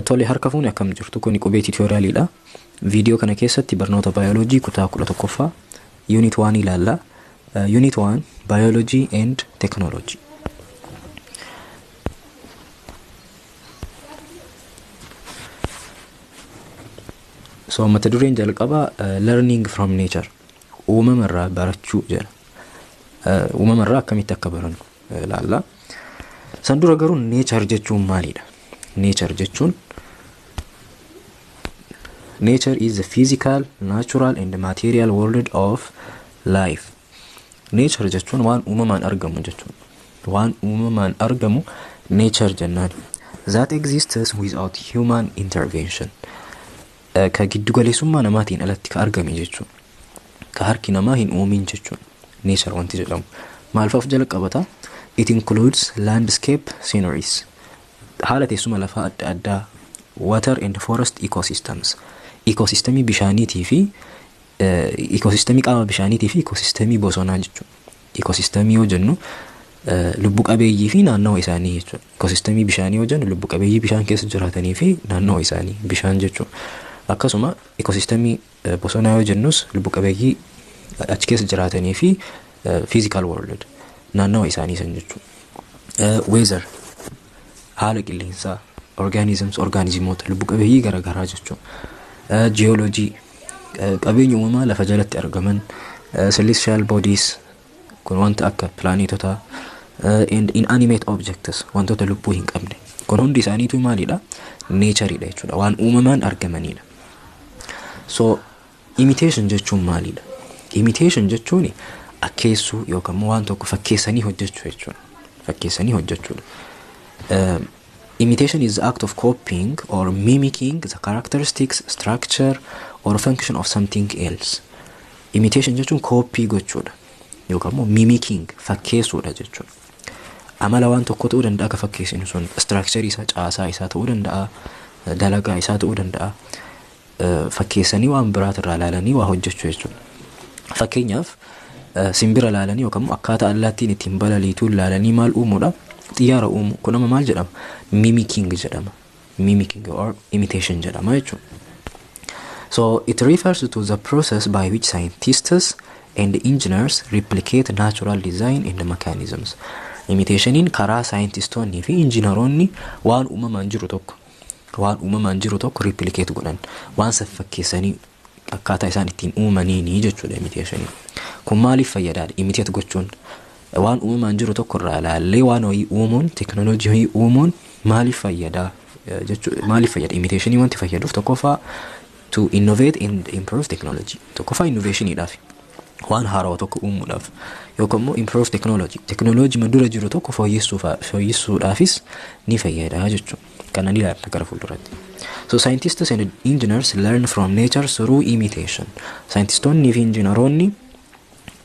Tole harka fuuni akkam jirtu kuni qubee tiyooriyaaliidha. Viidiyoo kana keessatti barnoota baayoloojii kutaa 11ffaa unit 1 ilaalla. Unit 1 biology and technology. So mata dureen jalqaba learning from nature. Uumamarraa barachuu jedha. Uumamarraa akkamitti akka barannu ilaalla. San dura garuu nature jechuun maalidha? Nature jechuun nature is the physical, natural and material world of life. Nature jechuun waan uumamaan argamu jechuudha. Waan uumamaan argamu nature jennaan. That exists without human intervention. Ka giddugaleessummaa namaatiin alatti ka argame jechuudha. Ka harki namaa hin uumin jechuudha. Nature wanti jedhamu. Maalfaaf jala qabata? It includes landscape sceneries. Haala teessuma lafaa adda addaa, water and forest ecosystems. Ecosystemii bishaaniitii fi ecosystemii qaama bishaaniitii fi ecosystemii bosonaa jechuudha. Ecosystemii yoo jennu lubbu qabeeyyii fi naannoo isaanii jechuudha. Ecosystemii bishaanii yoo jennu lubbu qabeeyyii bishaan keessa jiraatanii fi naannoo isaanii bishaan jechuudha. Akkasuma ecosystemii bosonaa yoo jennus lubbu qabeeyyii achi keessa jiraatanii fi physical world naannoo isaanii san jechuudha. Weather haala qilleensaa, organismoota lubbu qabeeyyii garaagaraa jechuudha. Geology qabeenya uumamaa lafa jalatti argaman, celestial bodies kun wanta akka planeetota and inanimate objects wantoota lubbuu hin qabne kun hundi isaaniitu maalidha? Natureidha jechuudha. Waan uumamaan argamanidha. So imitation jechuun maalidha? Imitation jechuun akkeessuu yookaan waan tokko fakkeessanii hojjechuu jechuudha. Fakkeessanii hojjechuudha. Imitation is the act of copying or mimicking the characteristics, structure or function of something else. Imitation jechuun copy gochuudha yookaan mimicking fakkeessuudha jechuudha. Amala waan tokko ta'uu danda'a ka fakkeessinu sun structure isaa, caasaa isaa ta'uu danda'a, dalagaa isaa ta'uu danda'a. Fakkeessanii waan biraatirraa ilaalanii waa hojjechuu jechuudha. Fakkeenyaaf simbira ilaalanii yookaan akkaataa allaattiin ittiin balaliituu ilaalanii maal uumuudha? Xiyyaara uumu. Kun amma maal jedhama? Mimicking jedhama. Mimicking or imitation jedhama jechuudha. So it refers to the process by which scientists and engineers replicate natural design and mechanisms. Imitationin karaa scientistoonni fi injiinaroonni waan uumamaan jiru tokko replicate godhan, waan fakkeessanii akkaataa isaan ittiin uumanii jechuudha imitation. Kun maaliif fayyadaadha? Imitate gochuun waan uumamaan jiru tokko irraa ilaallee waan ho'ii uumuun, teknooloojii ho'ii uumuun maaliif fayyada jechuudha. Maaliif fayyada? Imitation wanti fayyaduuf tokkoffaa to innovate and improve technology. Tokkoffaa innovationiidhaaf waan haarawaa tokko uumuudhaaf yookaan immoo improve technology. Technology madura jiru tokko fooyyessuudhaafis ni fayyada jechuudha. Kana ni ilaalla gara fuulduratti. So scientists and engineers learn from nature through imitation. Scientistoonni fi injiinaroonni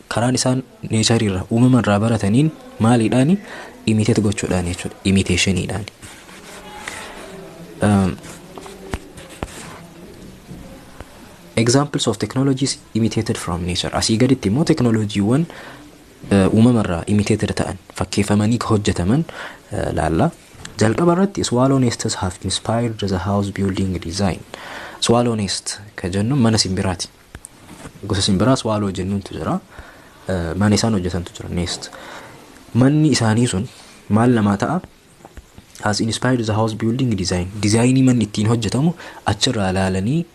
karaan isaan nature irraa uumaman irraa barataniin maaliidhaani? Imitate gochuudhaan jechuudha. Imitationiidhaan. Examples of technologies imitated from nature. Asii gaditti immoo teknooloojiiwwan uumamarraa imitated ta'an fakkeeffamanii hojjetaman laalla. Jalqaba irratti swallow nests have inspired the house building design. Swallow nest ka jennu mana simbiraati. Gosa simbiraa swallow jennuuntu jira. Mana isaan hojjetantu jira nest. Manni isaanii sun maal namaa ta'a? Has inspired the house building design. Dizaayinii manni ittiin hojjetamu achirraa ilaalanii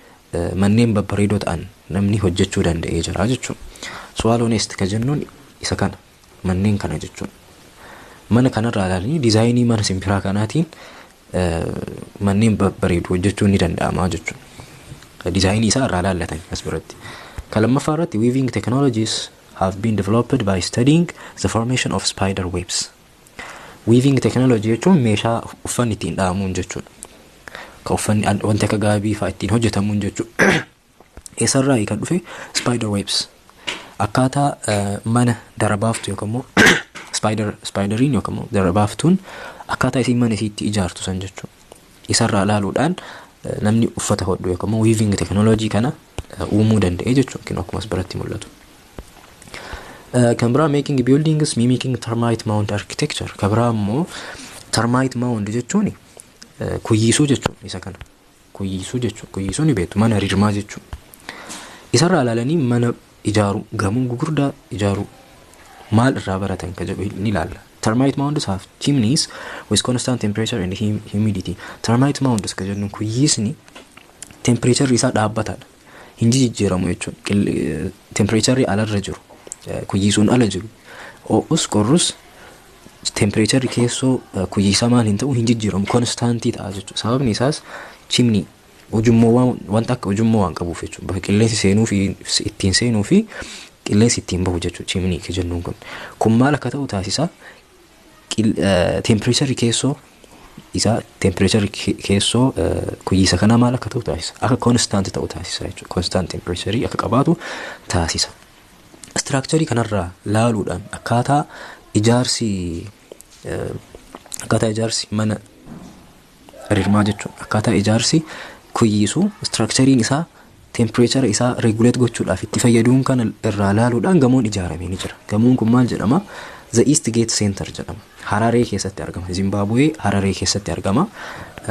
manneen babbareedoo ta'an namni hojjechuu danda'ee jira jechuudha. Swallow nest ka jennuun isa kana manneen kana jechuudha. Mana kanarraa ilaalanii dizaayinii mana simbiraa kanaatiin manneen babbareedoo hojjechuu ni danda'ama jechuudha. Dizaayinii isaa irraa ilaallatan as biratti. Lammaffaa irratti weaving technologies have been developed by studying the formation of spider webs. Weaving technology jechuun meeshaa uffanni ittiin dha'amuun jechuudha. Ka uffanni wanti akka gaabii fa'aa ittiin hojjetamuun jechuudha. Eessarraa kan dhufe spider webs. Akkaataa mana darabaaftu yookaan immoo spideriin yookaan immoo darabaaftuun akkaataa isiin mana isiitti ijaartu san jechuudha. Isarraa ilaaluudhaan namni uffata hodhu yookaan immoo weaving technology kana uumuu danda'e jechuudha. Akkuma as biratti mul'atu. Kan biraa making buildings mimicking termite mound architecture. Kan biraa immoo termite mound jechuun kuyyiisuu jechuun isa kana. Kuyyiisuu jechuun kuyyiisuu ni beektu mana rirmaa jechuun. Isarraa ilaalanii mana ijaaru gamoo gugurdaa ijaaru maal irraa baratan ka jedhu ni ilaalla. Termite mounds have chimneys with constant temperature and humidity. Termite mounds ka jennuun kuyyiisni temperature isaa dhaabbataadha. Hin jijjiiramu jechuun temperature alarra jiru. Kuyyiisuun ala jiru. O'us qorrus temperature keessoo kuyyiisa maal hin ta'u hin jijjiiramu constantii ta'a jechuudha. Sababni isaas chimney ujummoo wanta akka ujummoo waan qabuuf jechuudha. Bakka qilleensi seenuu fi ittiin seenuu fi qilleensi ittiin bahu jechuudha chimney ka jennuun kun. Kun maal akka ta'u taasisa temperature keessoo isa temperature keessoo kuyyiisa kana maal akka ta'u taasisa. Akka constant ta'u taasisa jechuudha. Constant temperature akka qabaatu taasisa. Structure kanarraa laaluudhaan akkaataa ijaarsi mana rirmaa jechuun akkaataa ijaarsi kuyyiisuu structurein isaa temperature isaa regulate gochuudhaaf itti fayyadamuun kana irraa laaluudhaan gamoon ijaaramee ni jira. Gamoon kun maal jedhama? The East Gate Center jedhama. Hararee keessatti argama. Zimbabwe Hararee keessatti argama.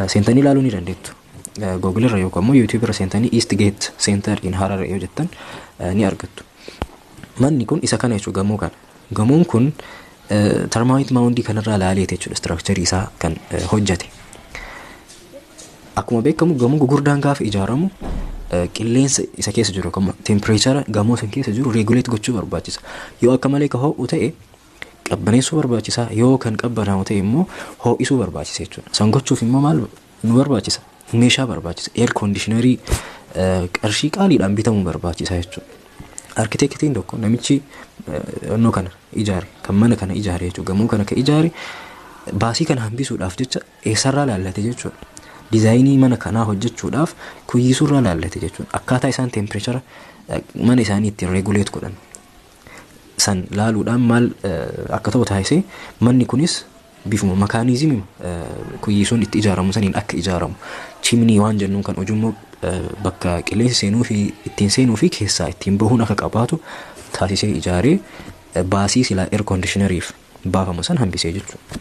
Seentanii ilaaluu ni dandeettu. Google irra yookaan immoo YouTube irra seentanii East Gate Center in Harare yoo jettan ni argattu. Manni kun isa kana jechuudha gamoo kana. Gamoon kun termite mound kanarraa laaleete jechuudha structure isaa kan hojjate. Akkuma beekamu gamoo gurguddaan gaafa ijaaramu qilleensa isa keessa jiru akkuma temperature gamoo san keessa jiru regulate gochuu barbaachisa. Yoo akka malee ka ho'u ta'e qabbaneessuu barbaachisa. Yoo kan qabbanaa'u ta'e immoo ho'isuu barbaachisa jechuudha. San gochuuf immoo maal nu barbaachisa? Meeshaa barbaachisa. Air conditionerii qarshii qaaliidhaan bitamuu barbaachisa jechuudha. Arkitektiin tokko namichi onnoo kana ijaare kan mana kana ijaare jechuudha. Gamoo kana ka ijaare baasii kana hambisuudhaaf jecha eessarraa laallate jechuudha. Dizaayinii mana kanaa hojjechuudhaaf kuyyiisuurraa laallate jechuudha. Akkaataa isaan temperature mana isaanii ittiin regulate godhan san laaluudhaan maal akka ta'u taasise manni kunis bifuma makaanizimii kuyyiisuun itti ijaaramu saniin akka ijaaramu chimney waan jennuun kan ujummoo bakka qilleensi seenuu fi ittiin seenuu fi keessaa ittiin bahuun akka qabaatu taasisee ijaaree baasii silaa air conditioneriif baafamu san hambisee jechuudha.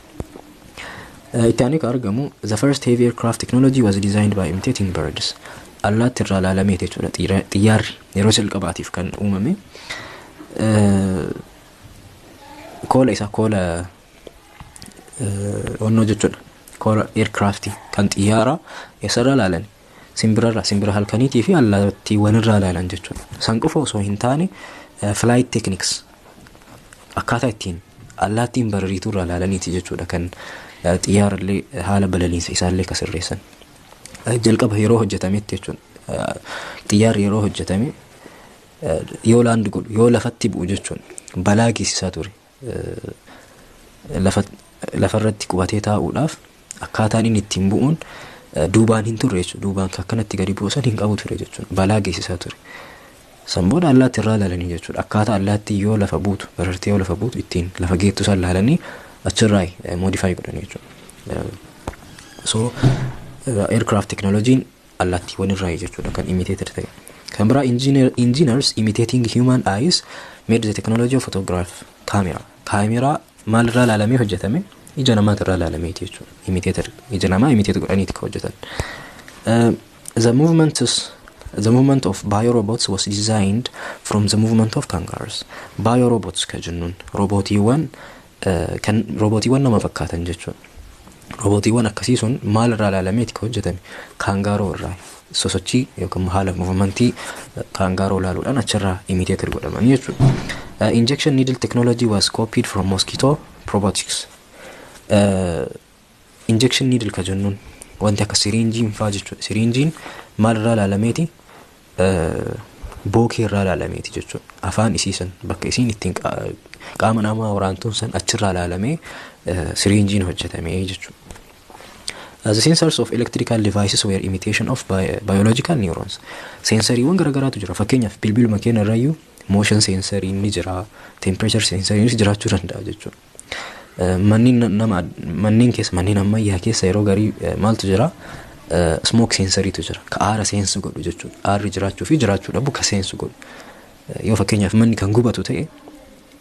Itti aanee ka argamu the first heavy aircraft technology was designed by imitating birds. Allaatti irraa laalamee jechuudha. Xiyyaarri yeroo jalqabaatiif kan uumame koola isaa koola onnoo jechuudha. Koola aircraft kan xiyyaara eessarraa laalan simbira halkaniitii fi allaattiiwwan irraa laalan jechuudha. San qofa osoo hin taane flight techniques akkaataa ittiin allaattiin barariituu irraa laalaniiti jechuudha kan xiyyaarallee haala balaliinsa isaallee ka sirreessan. Jalqaba yeroo hojjetametti jechuudha. Xiyyaarri yeroo hojjetame yoo laandi godhu yoo lafatti bu'u jechuudha. Balaa geessisaa ture. Lafarratti qubatee taa'uudhaaf akkaataan inni ittiin bu'uun duubaan hin turre jechuudha. Duubaan akkanatti gadi buusan hin qabu ture jechuudha. Balaa geessisaa ture. San booda allaatti irraa laalanii jechuudha. Akkaataa allaatti yoo lafa buutu barartee yoo lafa buutu ittiin lafa geettu san laalanii achirraa modify godhanii jechuudha. So aircraft technology allaattiiwwan irraa jechuudha kan imitated ta'e. Kan biraa engineers imitating human eyes made the technology of photograph camera. Camera maal irraa laalamee hojjetame? Ija namaati irraa laalamee jechuudha. Imitated ija namaa imitate godhaniiti ka hojjetan. The movement of biorobots was designed from the movement of kangaroos. Biorobots ka jennuun robotiiwwan nama fakkaatan jechuudha. Robotiiwwan akkasii sun maal irraa laalameeti ka hojjetame? Kangaaroo irraa sosochii yookaan haala movementii kangaaroo laaluudhaan achirraa imitated godhamanii jechuudha. Injection needle technology was copied from mosquito probiotics. Injection needle ka jennuun wanti akka sirinjiin faa jechuudha. Sirinjiin maal irraa laalameeti? Bookee irraa laalameeti jechuudha. Afaan isiisan bakka isiin ittiin qaama namaa waraantuun san achirraa laalamee sirinjiin hojjetamee jechuudha. The sensors of electrical devices were imitation of biological neurons. Sensoriiwwan garagaraatu jira. Fakkeenyaaf bilbiluma keenya irraayyuu motion sensorii ni jira, temperature sensorii ni jiraachuu danda'a jechuudha. Manneen keessa manneen ammayyaa keessa yeroo garii maaltu jira? Smoke sensoriitu jira. Ka aara seensu godhu jechuudha. Aarri jiraachuu fi jiraachuu dhabu ka seensu godhu. Yoo fakkeenyaaf manni kan gubatu ta'e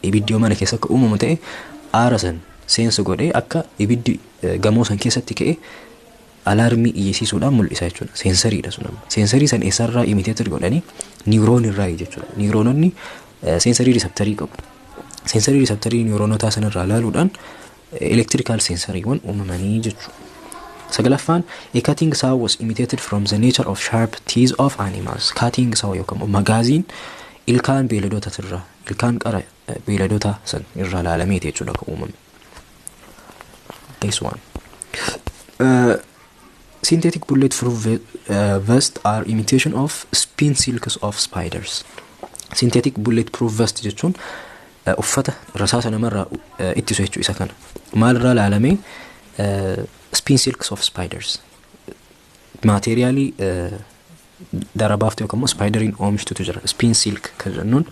ibiddi yoo mana keessa akka uumamu ta'e aara san seensa godhee akka ibiddi gamoo san keessatti ka'e alaarmii iyyisiisuudhaan mul'isa jechuudha. Seensariidha sun amma. Seensarii san eessarraa imiteetir godhanii niwuroonirraa jechuudha. Niwuroononni seensarii riiseptarii qabu. Seensarii riiseptarii niwuroonotaa sanarraa ilaaluudhaan electrical seensariiwwan uumamanii jechuudha. Sagalaffaan a cutting saw was imitated from the nature of sharp teeth of animals. Cutting saw yookaan magaaziin ilkaan beeladootatirraa ilkaan qara beeladootaa san irraa ilaalameeti jechuudha kan uumame. This one. Synthetic bulletproof vests are imitation of spin silks of spiders. Synthetic bulletproof vest jechuun uffata rasaasa namarraa ittisu jechuu isa kana. Maalirraa ilaalamee spin silks of spiders. Materiaalii darabaafte yookaan immoo spiideriin oomishtutu jira. Spin silk kan jennuun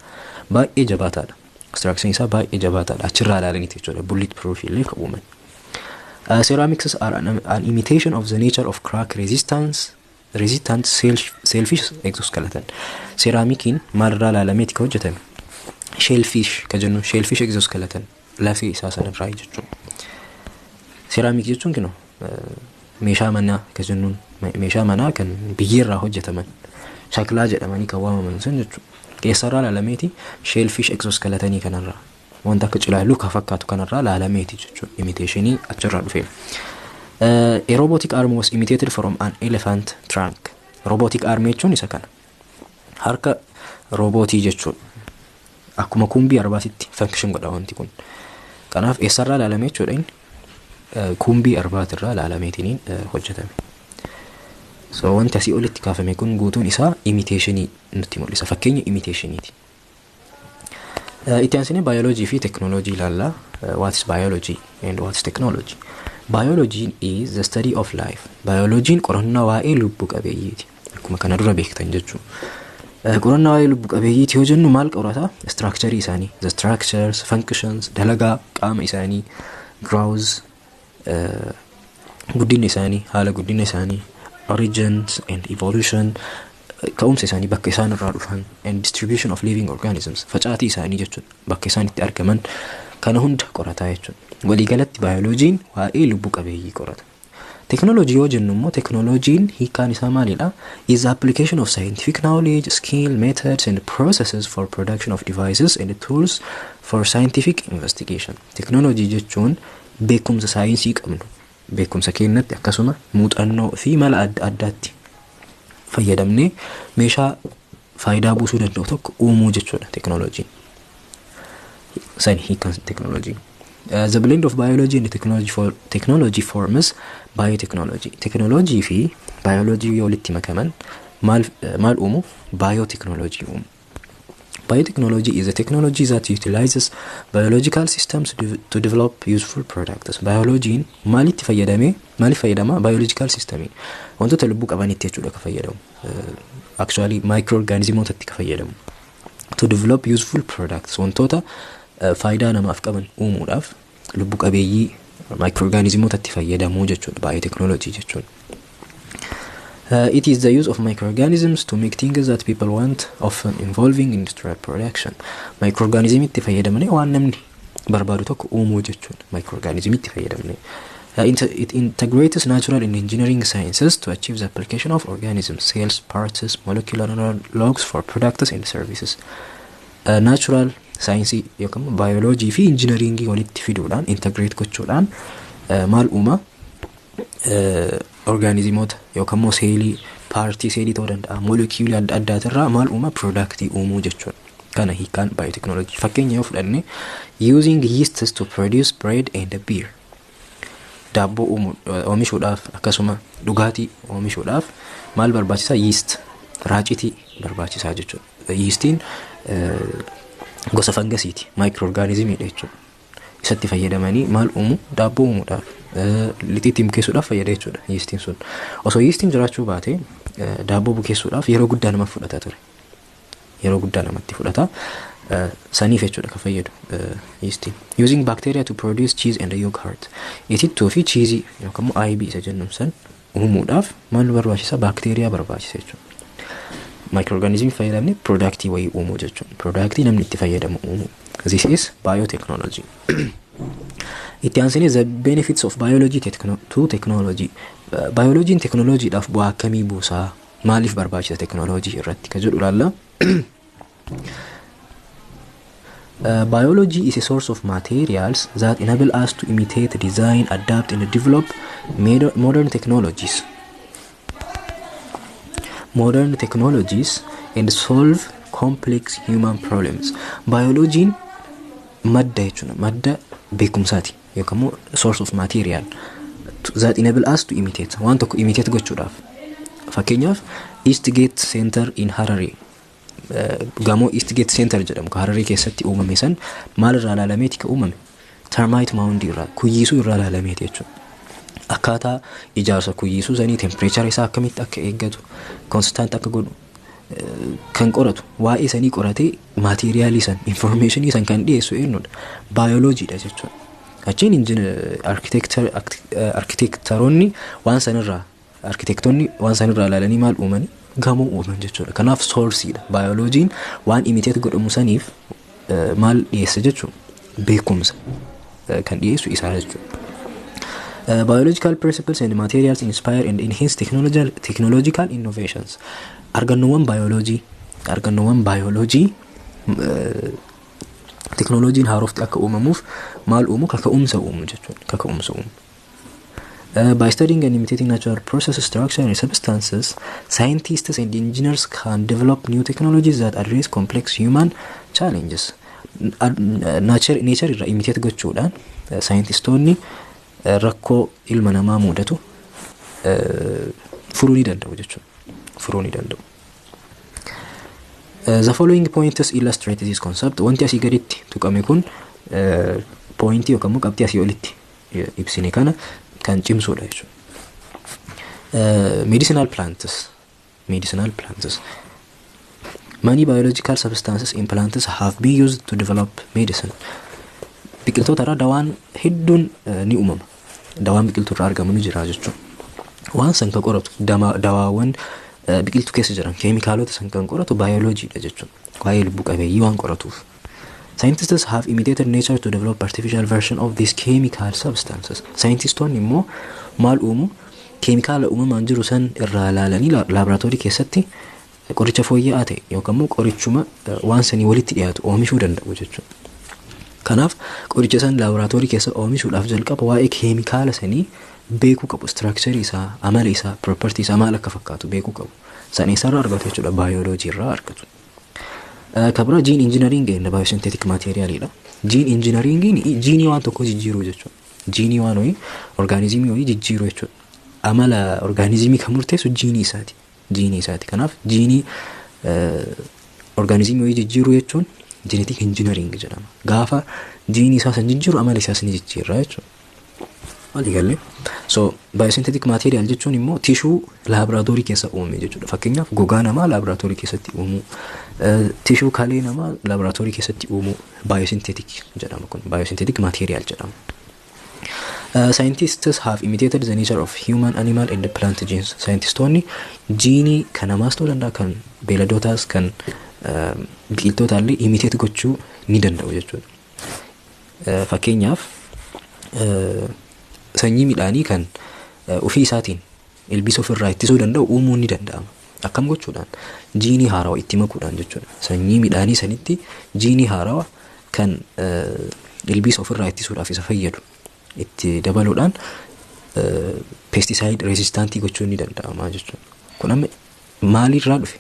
baay'ee jabaataadha. Construction isaa baay'ee jabaataadha. Achirraa ilaalaniiti jechuudha. Bulletproof illee kan uuman. Ceramics are an imitation of the nature of crack resistant shellfish exoskeleton. Ceramicin maalirraa ilaalameeti kan hojjetame. Shellfish kan jennu shellfish exoskeleton lafee isaa sanarraa jechuudha. Ceramic jechuun kino meeshaa manaa kan jennuun meeshaa manaa kan biyyeerraa hojjetaman shaklaa jedhamanii kan waamaman sun jechuudha. Keessarraa ilaalameeti shellfish exoskeletonii kanarraa wanta akka cilaalluu ka fakkaatu kanarraa ilaalameeti jechuudha. Imitationii achirraa dhufee. A robotic arm was imitated from an elephant trunk. Robotic arm jechuun isa kana. Harka robootii jechuudha. Akkuma kumbii arbaatitti function godha wanti kun. Kanaaf eessarraa ilaalamee jechuudha inni kumbii arbaatirraa ilaalameetiin hojjetame. So wanti asii olitti kaafame kun guutuun isaa imitationii nutti mul'isa. Fakkeenya imitationiiti. Itti aansinee biology fi technology ilaalla. What is biology and what is technology? Biology is the study of life. Biology'n qorannaa waa'ee lubbu qabeeyyiiti. Akkuma kana dura beektan jechuudha. Qorannaa waa'ee lubbu qabeeyyiiti yoo jennu maal qorata? Structure isaanii, the structures, functions, dalagaa qaama isaanii, growth, guddina isaanii, haala guddina isaanii, origins and evolution, ka'umsa isaanii bakka isaan irraa dhufan, and distribution of living organisms, facaatii isaanii jechuudha. Bakka isaan itti argaman kana hunda qorataa jechuudha. Waliigalatti biology'n waa'ee lubbu qabeeyyii qorata. Technology yoo jennu immoo technology'n hiikaan isaa maalidha? Is the application of scientific knowledge, skill, methods and processes for production of devices and tools for scientific investigation. Technology jechuun beekumsa saayinsii qabnu, beekumsa keenyatti akkasuma muuxannoo fi mala adda addaatti fayyadamnee meeshaa faayidaa buusuu danda'u tokko uumuu jechuudha technology. Sani hiikaan technology. The blend of biology and technology forms biotechnology. Technology fi biology yoo walitti makaman maal uumu? Biotechnology uumu. Biotechnology is a technology that utilizes biological systems to develop useful products. Biology'n maalitti fayyadama? Biological system. Wantoota lubbuu qabanitti jechuudha ka fayyadamu. Actually microorganismotatti ka fayyadamu. To develop useful products. Wantoota faayidaa namaaf qaban uumuudhaaf lubbu qabeeyyii microorganismotatti fayyadamuu jechuudha biotechnology jechuudha. It is the use of microorganisms to make things that people want, often involving industrial production. Microorganismitti fayyadamne waan namni barbaadu tokko uumuu jechuudha. Microorganismitti fayyadamne. It integrates natural and engineering sciences to achieve the application of organisms, cells, parts, molecular logs for products and services. Natural science yookaan biology fi engineering walitti fiduudhaan integrate gochuudhaan maal uuma organismota yookaan immoo seelii paartii seelii ta'uu danda'a molecuule adda addaatirraa maal uuma productii uumuu jechuudha. Kana hiikaan biotechnology. Fakkeenya yoo fudhanne using yeasts to produce bread and beer. Daabboo oomishuudhaaf akkasuma dhugaatii oomishuudhaaf maal barbaachisaa? Yeast raacitii barbaachisaa jechuudha. Yeastiin gosa fangasiiti, microorganismiidha jechuudha. Isatti fayyadamanii maal uumu? Daabboo uumuudhaaf, lixiitti bukeessuudhaaf fayyada jechuudha yeastiin sun. Osoo yeastiin jiraachuu baate daabboo bukeessuudhaaf yeroo guddaa nama fudhata ture. Yeroo guddaa namatti fudhata. Saniif jechuudha ka fayyadu yeastiin. Using bacteria to produce cheese and yogurt. Itittuu fi cheesii yookaan IB isa jennuun san uumuudhaaf maal barbaachisa? Bacteria barbaachisa jechuudha. Microorganism fayyadamne productii wayii uumuu jechuudha. Productii namni itti fayyadamu uumu. This is biotechnology. Itti aansanii the benefits of biology to technology. Biology'n teknooloojiidhaaf bu'aa akkamii buusaa? Maaliif barbaachisa teknooloojii irratti ka jedhu ilaalla. Biology is a source of materials that enable us to imitate, design, adapt and develop modern technologies. Modern technologies and solve complex human problems. Biology'n madda jechuudha. Madda beekumsaati yookaan source of material that enable us to imitate. Waan tokko imitate gochuudhaaf. Fakkeenyaaf Eastgate Center in Harare. Gamoo Eastgate Center jedhamu ka Harare keessatti uumame san maal irraa ilaalameeti ka uumame? Termite mound irraa, kuyyiisuu irraa ilaalameeti jechuudha. Akkaataa ijaarsa kuyyiisuu sanii temperature isaa akkamitti akka eeggatu, constant akka godhu kan qoratu, waa'ee sanii qoratee materialii san, informationii san kan dhiyeessu eenyudha? Biologyidha jechuudha. Achiin architectoroonni waan sanirraa architectonni waan sanirraa ilaalanii maal uumanii gamoo uuman jechuudha. Kanaaf sourceidha. Biology'n waan imitate godhamu saniif maal dhiyeessa jechuudha? Beekumsa kan dhiyeessu isaa jechuudha. Biological principles and materials inspire and enhance technological innovations. Argannoowwan biology teknooloojiin haarofti akka uumamuuf maal uumu? Kaka'umsa uumu jechuudha. Kaka'umsa uumu. By studying and imitating natural processes, structure and substances, scientists and engineers can develop new technologies that address complex human challenges. Nature irraa imitate gochuudhaan scientistoonni rakkoo ilma namaa mudatu furuu ni danda'u jechuudha. Furuu ni danda'u. The following pointers illustrate this concept. Wanti asii gaditti tuqame kun pointii yookaan qabxii asii olitti ibsine kana kan cimsuudha jechuudha. Medicinal plants. Many biological substances in plants have been used to develop medicine. Biqiltoota irraa dawaan hedduun ni uumama. Dawaan biqiltuu irraa argamu ni jira jechuudha. Waan san kan qoratu dawaawwan biqiltuu keessa jiran keemikaalota san kan qoratu biologyidha jechuudha. Waa'ee lubbuu qabeeyyii waan qoratuuf. Scientists have imitated nature to develop artificial version of these chemical substances. Scientistoonni immoo maal uumu? Keemikaala uumamaan jiru san irraa ilaalanii laaboraatoorii keessatti qoricha fooyya'aa ta'e yookaan immoo qorichuma waan sanii walitti dhiyaatu oomishuu danda'u jechuudha. Kanaaf qoricha san laaboraatoorii keessa oomishuudhaaf jalqaba waa'ee keemikaala sanii beekuu qabu. Structure isaa, amala isaa, property isaa maal akka fakkaatu beekuu qabu. San eessarraa argatu jechuudha? Biology irraa argatu. Kabira gene engineering and biosynthetic materialidha. Gene engineering gene waan tokko jijjiiruu jechuudha. Gene waan ho'i organismii ho'i jijjiiruu jechuudha. Amala organismii kan murteessu gene isaati. Kanaaf gene organismii ho'i jijjiiruu jechuun genetic engineering jedhama. Gaafa gene isaa san jijjiiru amala isaas ni jijjiirra jechuudha. Waliigalee. So biosynthetic material jechuun immoo tissue laboratory keessa uume jechuudha. Fakkeenyaaf gogaa namaa laboratory keessatti uumu, tissue kalee namaa laboratory keessatti uumu biosynthetic jedhama kun. Biosynthetic material jedhama. Scientists have imitated the nature of human, animal and plant genes. Scientistoonni gene kan namaas ta'uu danda'a, kan beeladootaas, kan biqiltoota illee imitate gochuu ni danda'u jechuudha. Fakkeenyaaf sanyii midhaanii kan ofii isaatiin ilbiisa ofirraa ittisuu danda'u uumuun ni danda'ama. Akkam gochuudhaan? Jiinii haarawaa itti makuudhaan jechuudha. Sanyii midhaanii sanitti jiinii haarawaa kan ilbiisa ofirraa ittisuudhaaf isa fayyadu itti dabaluudhaan pesticide resistant gochuun ni danda'ama jechuudha. Kun amma maalirraa dhufe?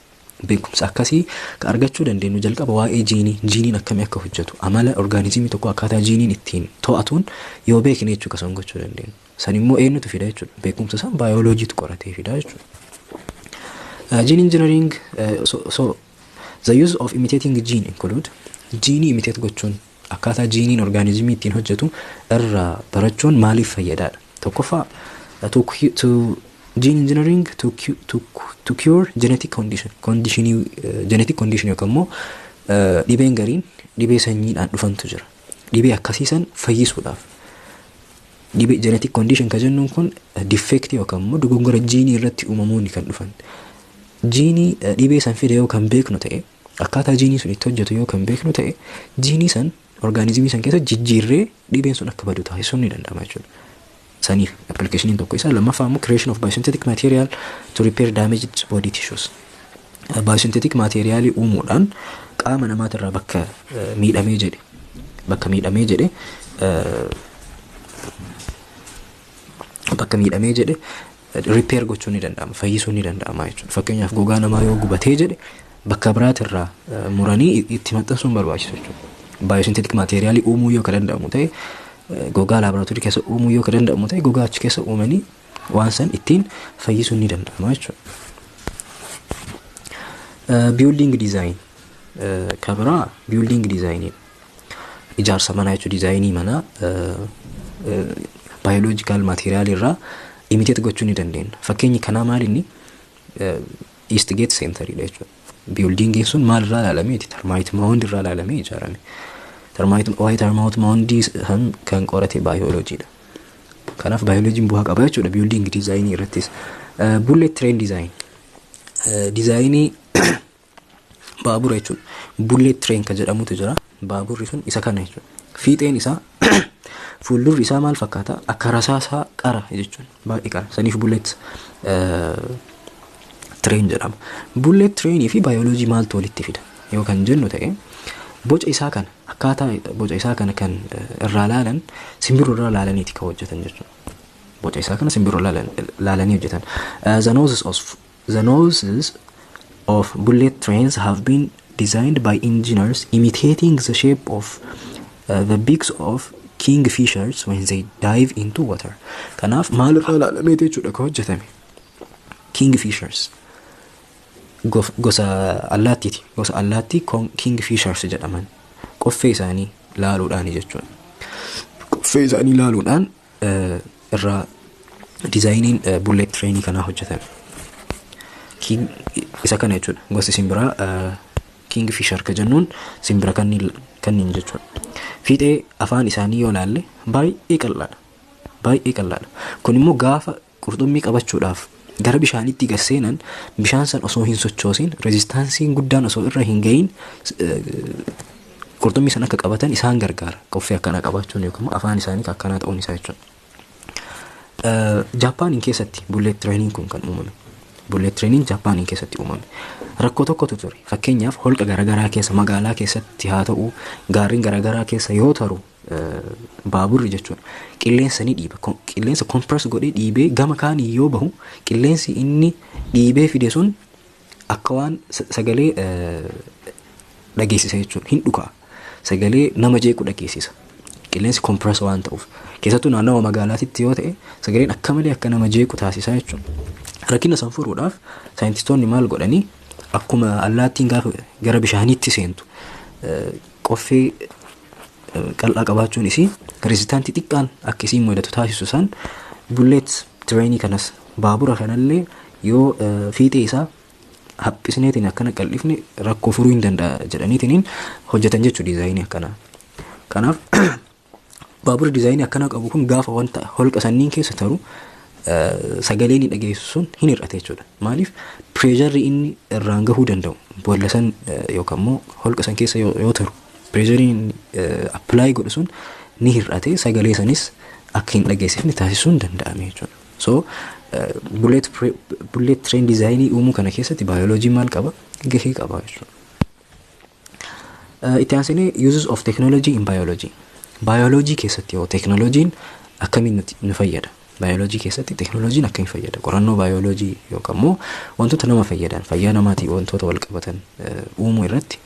Beekumsa akkasii ka argachuu dandeenyu jalqaba waa'ee jiiniin akkamii akka hojjetu, amala organismii tokko akkaataa jiiniin ittiin to'atuun yoo beekne jechuu kasan gochuu dandeenyu. San immoo eenyutu fida jechuudha? Beekumsa san bioloojiitu qoratee fida jechuudha. Gene engineering, so the use of imitating gene include gene imitate gochuun akkaataa jiiniin organismii ittiin hojjetu irraa barachuun maaliif fayyadaadha? Tokkoffaa gene engineering to cure genetic condition yookaan immoo dhibeen gariin dhibee sanyiidhaan dhufantu jira. Dhibee akkasiisan fayyisuudhaaf. Dhibee genetic condition ka jennuun kun defect yookaan immoo dogongora jiinii irratti uumamuun kan dhufan. Jiinii dhibee san fide yoo kan beeknu ta'e, akkaataa jiinii sun itti hojjetu yoo kan beeknu ta'e, jiinii san orgaanizimii san keessa jijjiirree dhibeen sun akka badu taasisuun ni danda'ama jechuudha. Saniif applicationin tokko isaa. Lammaffaa immoo creation of biosynthetic material to repair damaged body tissues. Biosynthetic materialii uumuudhaan qaama namaatirraa bakka miidhamee jedhe repair gochuun ni danda'ama, fayyisuun ni danda'ama jechuudha. Fakkeenyaaf gogaa namaa yoo gubatee jedhe bakka biraatirraa muranii itti maxxansuun barbaachisu jechuudha. Biosynthetic materialii uumuu yoo ka danda'amu ta'e gogaa laaboraatoorii keessa uumuu yoo ka danda'amu ta'e gogaa achi keessa uumanii waan san ittiin fayyisuun ni danda'ama jechuudha. Building design kabiraa building design ijaarsa manaa jechuudha. Dizaayinii manaa biological material irraa imitate gochuu ni dandeenya. Fakkeenyi kanaa maalinni Eastgate Center dha jechuudha. Building sun maal irraa ilaalameeti? Termite mound irraa ilaalamee ijaarame. Termite mound kan qorate biology dha. Kanaaf biology'n bu'aa qaba jechuudha building design irrattis. Bullet train design dizaayinii baabura jechuudha. Bullet train kan jedhamutu jira. Baaburri sun isa kana jechuudha. Fiixeen isaa fuuldurri isaa maal fakkaata? Akka rasaasaa qara jechuudha. Baay'ee qara. Saniif bullet train jedhama. Bullet trainii fi biology maaltu walitti fida yoo kan jennu ta'e boca isaa kana akkaataa boca isaa kana kan irraa laalan simbirroo irraa laalaniiti kan hojjetan jechuudha. Boca isaa kana simbirroo laalanii hojjetan. The noses of bullet trains have been designed by engineers imitating the shape of the beaks of kingfishers when they dive into water. Kanaaf maal irraa laalamee jechuudha kan hojjetame? Kingfishers gosa allaattiiti. Gosa allaattii kingfishers jedhaman qoffee isaanii laaluudhaan jechuudha. Qoffee isaanii laaluudhaan irraa dizaayiniin bullet trainii kanaa hojjetame. Isa kana jechuudha. Gosa simbiraa kingfisher ka jennuun simbira kanniin jechuudha. Fiixee afaan isaanii yoo laalle baay'ee qal'aadha. Kun immoo gaafa qurxummii qabachuudhaaf gara bishaanitti gasseenan bishaan san osoo hin sochoosin rezistaansiin guddaan osoo irra hin gahin qurxummii san akka qabatan isaan gargaara. Qoffee akkanaa qabaachuun yookiin afaan isaanii akkanaa ta'uun isaa jechuudha. Jaapaaniin keessatti bullet trainiin kun kan uumame. Bullet trainiin Jaapaaniin keessatti uumame. Rakkoo tokkotu ture. Fakkeenyaaf holqa garaagaraa keessa magaalaa keessatti haa ta'u gaarreen garaagaraa keessa yoo taru baaburri jechuudha. Qilleensa ni dhiiba. Qilleensa compress godhee dhiibee gama kaanii yoo bahu qilleensi inni dhiibee fide sun akka waan sagalee dhageessisa jechuudha. Hin dhukaa. Sagalee nama jeequ dhageessisa. Qilleensi compress waan ta'uuf. Keessattuu naannawa magaalaatitti yoo ta'e sagaleen akka malee akka nama jeequ taasisa jechuudha. Rakkina san furuudhaaf saayintistoonni maal godhanii akkuma allaattiin gaafa gara bishaaniitti seentu qoffee qal'aa qabaachuun isii rezistaantii xiqqaan akka isiin mudatu taasisu san bullet trainii kanas baabura kanallee yoo fiixee isaa haphisneetiin akkana qal'ifne rakkoo furuu hin danda'a jedhaniitiin hojjetan jechuudha dizaayinii akkanaa. Kanaaf baabura dizaayinii akkanaa qabu kun gaafa wanta holqa sanniin keessa taru sagaleen hin dhageessu sun hin hir'ate jechuudha. Maaliif pireesharri inni irraan gahuu danda'u boolla san yookaan immoo holqa san keessa yoo taru pireeshariin appilaayi godhu sun ni hir'ate sagalee sanis akka hin dhageessifne taasisuun danda'ame jechuudha. So bullet train dizaayinii uumuu kana keessatti baayoloojii maal qaba? Gahee qaba jechuudha. Itti aansinee uses of technology in biology. Bioloojii keessatti yoo teknooloojiin akkamiin nu fayyada? Bioloojii keessatti teknooloojiin akkamiin fayyada? Qorannoo bioloojii yookaan immoo wantoota nama fayyadan fayyaa namaatii wantoota wal qabatan uumuu irratti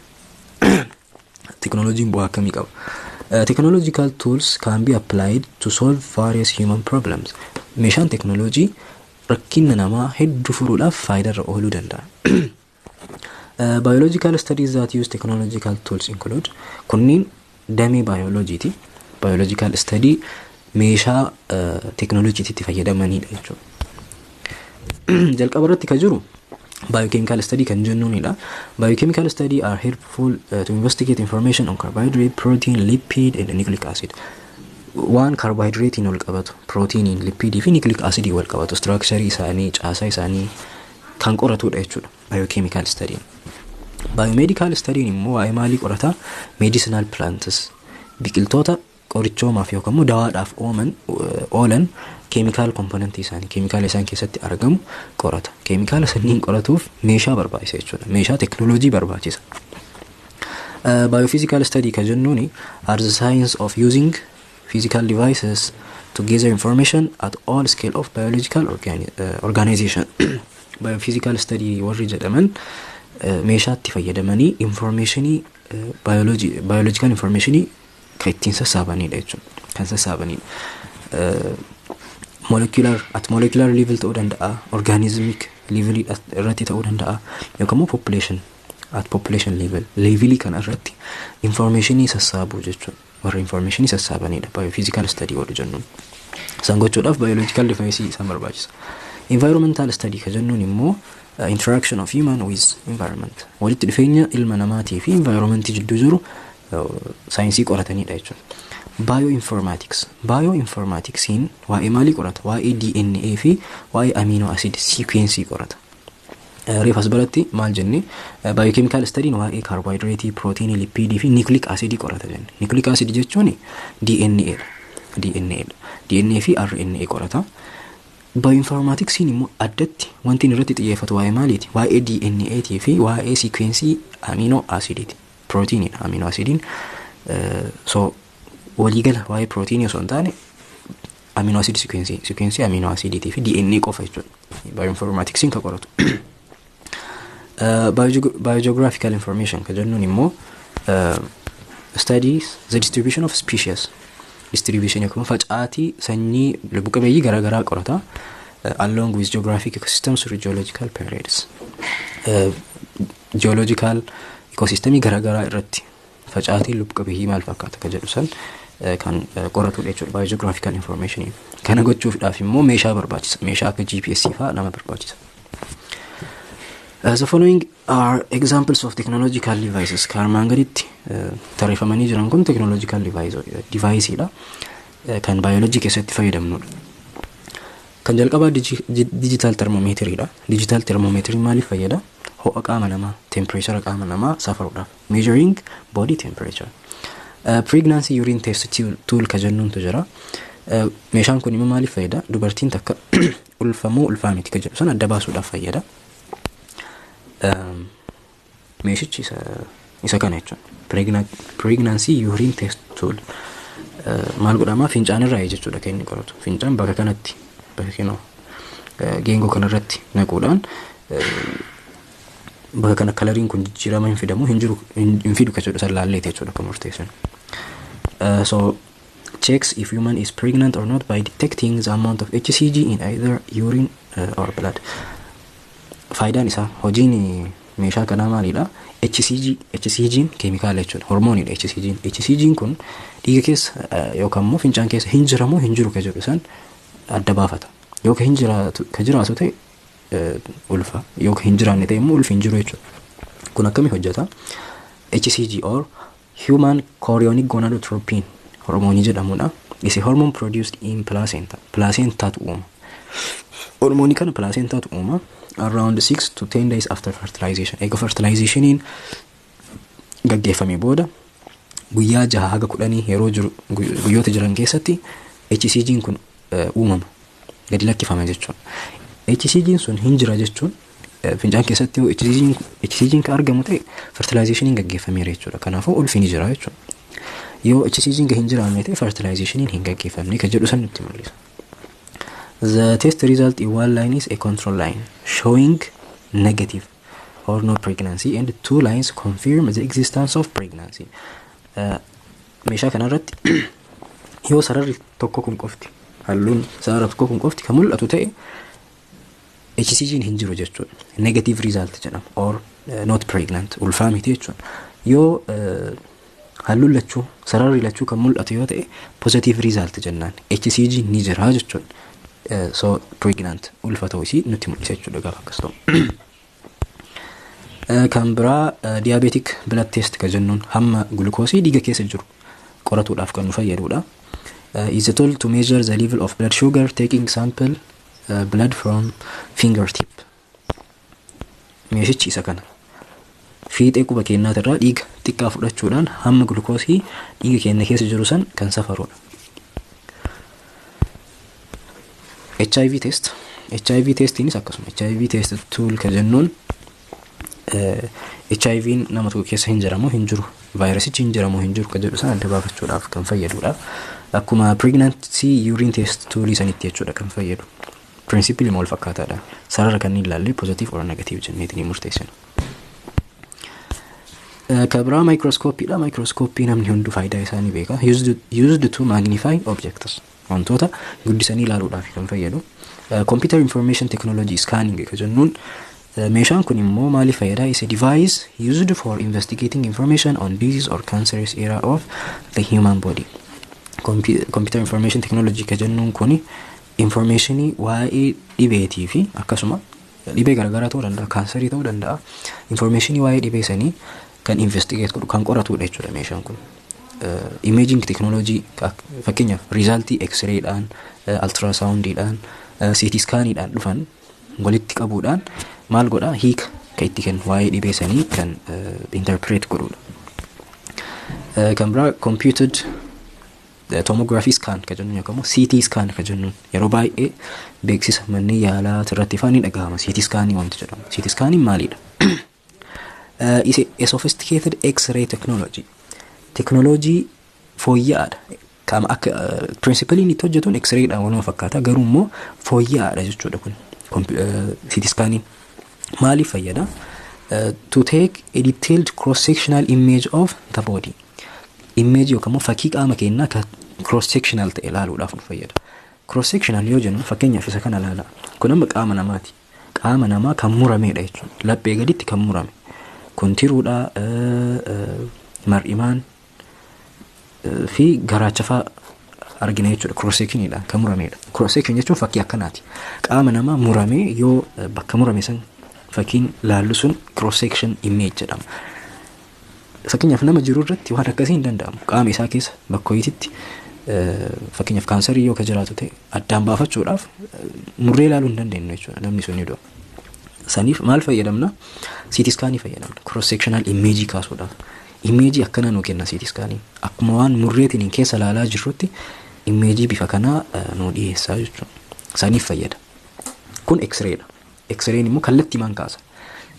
teknooloojiin bu'aa akkamii qaba? Technological tools can be applied to solve various human problems. Meeshaan teknooloojii rakkina namaa hedduu furuudhaaf faayidaarra ooluu danda'a. Biological studies that use technological tools include kunniin damee bioloojiiti. Biological study meeshaa teknooloojiitti fayyadamanidha jechuudha. Jalqaba irratti kan jiru biochemical study kan jennuunidha. Biochemical study are helpful to investigate information on carbohydrate, protein, lipid and nucleic acid. Waan carbohydrate wal qabatu, protein, lipid fi nucleic acid wal qabatu, structure isaanii, caasaa isaanii kan qoratudha jechuudha. Biochemical study. Biomedical study immoo waa'ee maalii qorata? Medicinal plants biqiltoota qorichoomaaf yookaan immoo dawaadhaaf oolan keemikaal komponentii isaanii keemikaala isaan keessatti argamu qorata. Keemikaala sanniin qoratuuf meeshaa barbaachisa jechuudha. Meeshaa teknooloojii barbaachisa. Biophysical study ka jennuuni are the science of using physical devices to gather information at all scale of biological organization. Biophysical study warri jedhaman meeshaatti fayyadamanii informationii biological informationii kan ittiin sassaabanidha jechuudha. Kan sassaabanidha. Molecular level ta'uu danda'a, organismic level irratti ta'uu danda'a, yookaan immoo population level kan irratti informationii sassaabuu jechuudha. Warra informationii sassaabanidha biophysical study warri jennuun. Isaan gochuudhaaf biological device isaan barbaachisa. Environmental study ka jennuun immoo interaction of human with environment. Walitti dhufeenya ilma namaatii fi environmentii jidduu jiru saayinsii qoratanidha jechuudha. Bioinformaticsiin waa'ee maalii qorata? Waa'ee DNA fi waa'ee amino acid sequencii qorata. Reefas biratti maal jenne biochemical study'n waa'ee carbohydrate, protein, lipid fi nucleic acid qorata jenne. Nucleic acid jechuun DNA fi RNA qorata. Bioinformaticsiin immoo addatti wanti irratti xiyyeeffatu waa'ee maaliiti? Waa'ee DNA fi waa'ee sequencii amino acidiiti. Protein amino acidiin so waliigala waa'ee protein osoo hin taane amino acid sequencii amino acidiitii fi DNA qofa jechuudha. Bioinformaticsiin ka qoratu. Biogeographical information ka jennuun immoo studies the distribution of species. Distribution yookaan facaatii sanyii lubbu qabeeyyii garaagaraa qorata along with geographic ecosystems or geological periods. Geological ecosystemii garaagaraa irratti facaatii lubbu qabeeyyii maal fakkaata ka jedhu san kan qoratudha jechuudha biogeographical information. Kana gochuudhaaf immoo meeshaa barbaachisa. Meeshaa akka GPS fa'aa nama barbaachisa. The following are examples of technological devices. Karmaan gaditti tarreeffamanii jiran kun technological deviceidha. Kan biology keessatti fayyadamnudha. Kan jalqabaa digital thermometer'idha. Digital thermometer maaliif fayyada? Ho'a qaama namaa, temperature qaama namaa safaruudhaaf. Measuring body temperature. Pregnancy urine test tool ka jennuuntu jira. Meeshaan kun immoo maaliif fayyada? Dubartiin takka ulfamoo ulfaa miti ka jedhu san adda baasuudhaaf fayyada. Meeshichi isa kana jechuudha. Pregnancy urine test tool maal godhama? Fincaan irraa jechuudha kan inni qoratu. Fincaan bakka kanatti geengoo kanarratti naquudhaan bakka kana kalariin kun jijjiirama hin fidamu hin fidu ka jedhu san laalleeti jechuudha kan murteessan. So checks if human is pregnant or not by detecting the amount of HCG in either urine or blood. Faayidaan isaa hojiin meeshaa kanaa maalidha? HCG'n keemikaala jechuudha. Hormooniidha HCG'n. HCG'n kun dhiiga keessa yookaan immoo fincaan keessa hin jiru ka jedhu san adda baafata. Yoo ka jiraatu ta'e ulfa. Yoo ka hin jiraanne ta'e immoo ulfi hin jiru jechuudha. Kun akkamii hojjeta? HCG or human chorionic gonadotropin hormoonii jedhamudha. Is a hormone produced in placenta. Placentaatu uuma. Hormoonii kana placentaatu uuma. Around 6 to 10 days after fertilization. Eega fertilizationiin gaggeeffamee booda guyyaa 6 haga 10 yeroo jiru guyyoota jiran keessatti HCG'n kun uumama. Gadi lakkifama jechuudha. HCG'n sun hin jira jechuun fincaan keessatti HCG'n ka argamu ta'e fertilizationiin gaggeeffameera jechuudha. Kanaafuu ulfi ni jira jechuudha. Yoo HCG'n hin jiraanne ta'e fertilizationiin hin gaggeeffamne ka jedhu san nutti mul'isa. The test result in one line is a control line showing negative or no pregnancy, and 2 lines confirm the existence of pregnancy. Meeshaa kanarratti yoo sararri tokko kun qofti halluun sarara tokko kun qofti kan mul'atu ta'e HCG'n hin jiru jechuudha. Negative result jedhama or not pregnant ulfaa miti jechuudha. Yoo halluun lachuu sararri lachuu kan mul'atu yoo ta'e positive result jennaan. HCG'n ni jira jechuudha. So pregnant ulfa ta'uu isii nutti mul'isa jechuudha gaafa akkas ta'u. Kan biraa diabetic blood test ka jennuun hamma gulukoosii dhiiga keessa jiru qoratuudhaaf kan nu fayyadudha. Is a tool to measure the level of blood sugar taking sample blood from fingertip. Meeshichi isa kana. fiixee quba keenyaatirraa dhiiga xiqqaa fudhachuudhaan hamma gulukoosii dhiiga keenya keessa jiru san kan safarudha. HIV test. HIV testiinis akkasuma. HIV test tool ka jennuun HIV'n nama tokko keessa hin jiramu hin jiru, vaayirasichi hin jiramu hin jiru ka jedhu san adda baafachuudhaaf kan fayyadudha. Akkuma pregnancy urine test toolii sanitti jechuudha kan fayyadu. Principally wal fakkaataadha. Sarara kan ilaalle positive or negative jenneetiin murteessina. Kabraa microscopeedha. Microscopii namni hundu faayidaa isaanii beeka. Used to magnify objects. Wantoota guddisanii ilaaluudhaaf kan fayyadu. Computer information technology scanning ka jennuun meeshaan kun immoo maaliif fayyada? Is a device used for investigating information on disease or cancerous area of the human body. Computer information technology ka jennuun kun informationii waa'ee dhibeetii fi akkasuma dhibee garaagaraa ta'uu danda'a, kaansarii ta'uu danda'a. Informationii waa'ee dhibee sanii kan investigate godhu kan qoratudha jechuudha meeshaan kun. Imaging technology fakkeenyaaf resultii x-rayidhaan, ultrasoundiidhaan, CT scanidhaan dhufan walitti qabuudhaan maal godhaa hiika kan itti kennu waa'ee dhibee sanii kan interpret godhudha. Kan biraa computed tomography scan ka jennuun yookaan CT scan ka jennuun yeroo baay'ee beeksisa manneen yaalaa irratti ifaan ni dhagahama. CT scanning wanti jedhamu. CT scanning maalidha? Is a sophisticated X-ray technology. Technology fooyya'aadha. Kama akka principally inni hojjetuun X-rayidhaan waluma fakkaata garuu immoo fooyya'aadha jechuudha kun. CT scanning maaliif fayyada? To take a detailed cross-sectional image of the body. Image yookaan fakkii qaama keenyaa ka cross-sectional ta'e ilaaluudhaaf nu fayyada. Cross-sectional yoo jennu fakkeenyaaf isa kana ilaala. Kun amma qaama namaati. Qaama namaa kan muramedha jechuudha. Laphee gaditti kan murame. Kun tiruudha, mar'imaan fi garaacha fa'a argina jechuudha. Cross-sectionidhaan kan muramedha. Cross-section jechuun fakkii akkanaati. Qaama namaa muramee yoo bakka murame san fakkiin laallu sun cross-section image jedhama. Fakkeenyaaf nama jiru irratti waan akkasii hin danda'amu. Qaama isaa keessa bakka ho'iititti fakkeenyaaf kaansarii yoo ka jiraatu ta'e addaan baafachuudhaaf murree ilaaluu hin dandeenyu jechuudha namni sun iddoo. Saniif maal fayyadamna? CT scanning fayyadamna. Cross sectional image kaasuudhaaf. Image akkana nu kenna CT scanning. Akkuma waan murreetiin keessa ilaalaa jirrutti image bifa kanaa nu dhiyeessaa jechuudha. Saniif fayyada. Kun X-rayidha. X-rayin immoo kallattiimaan kaasa.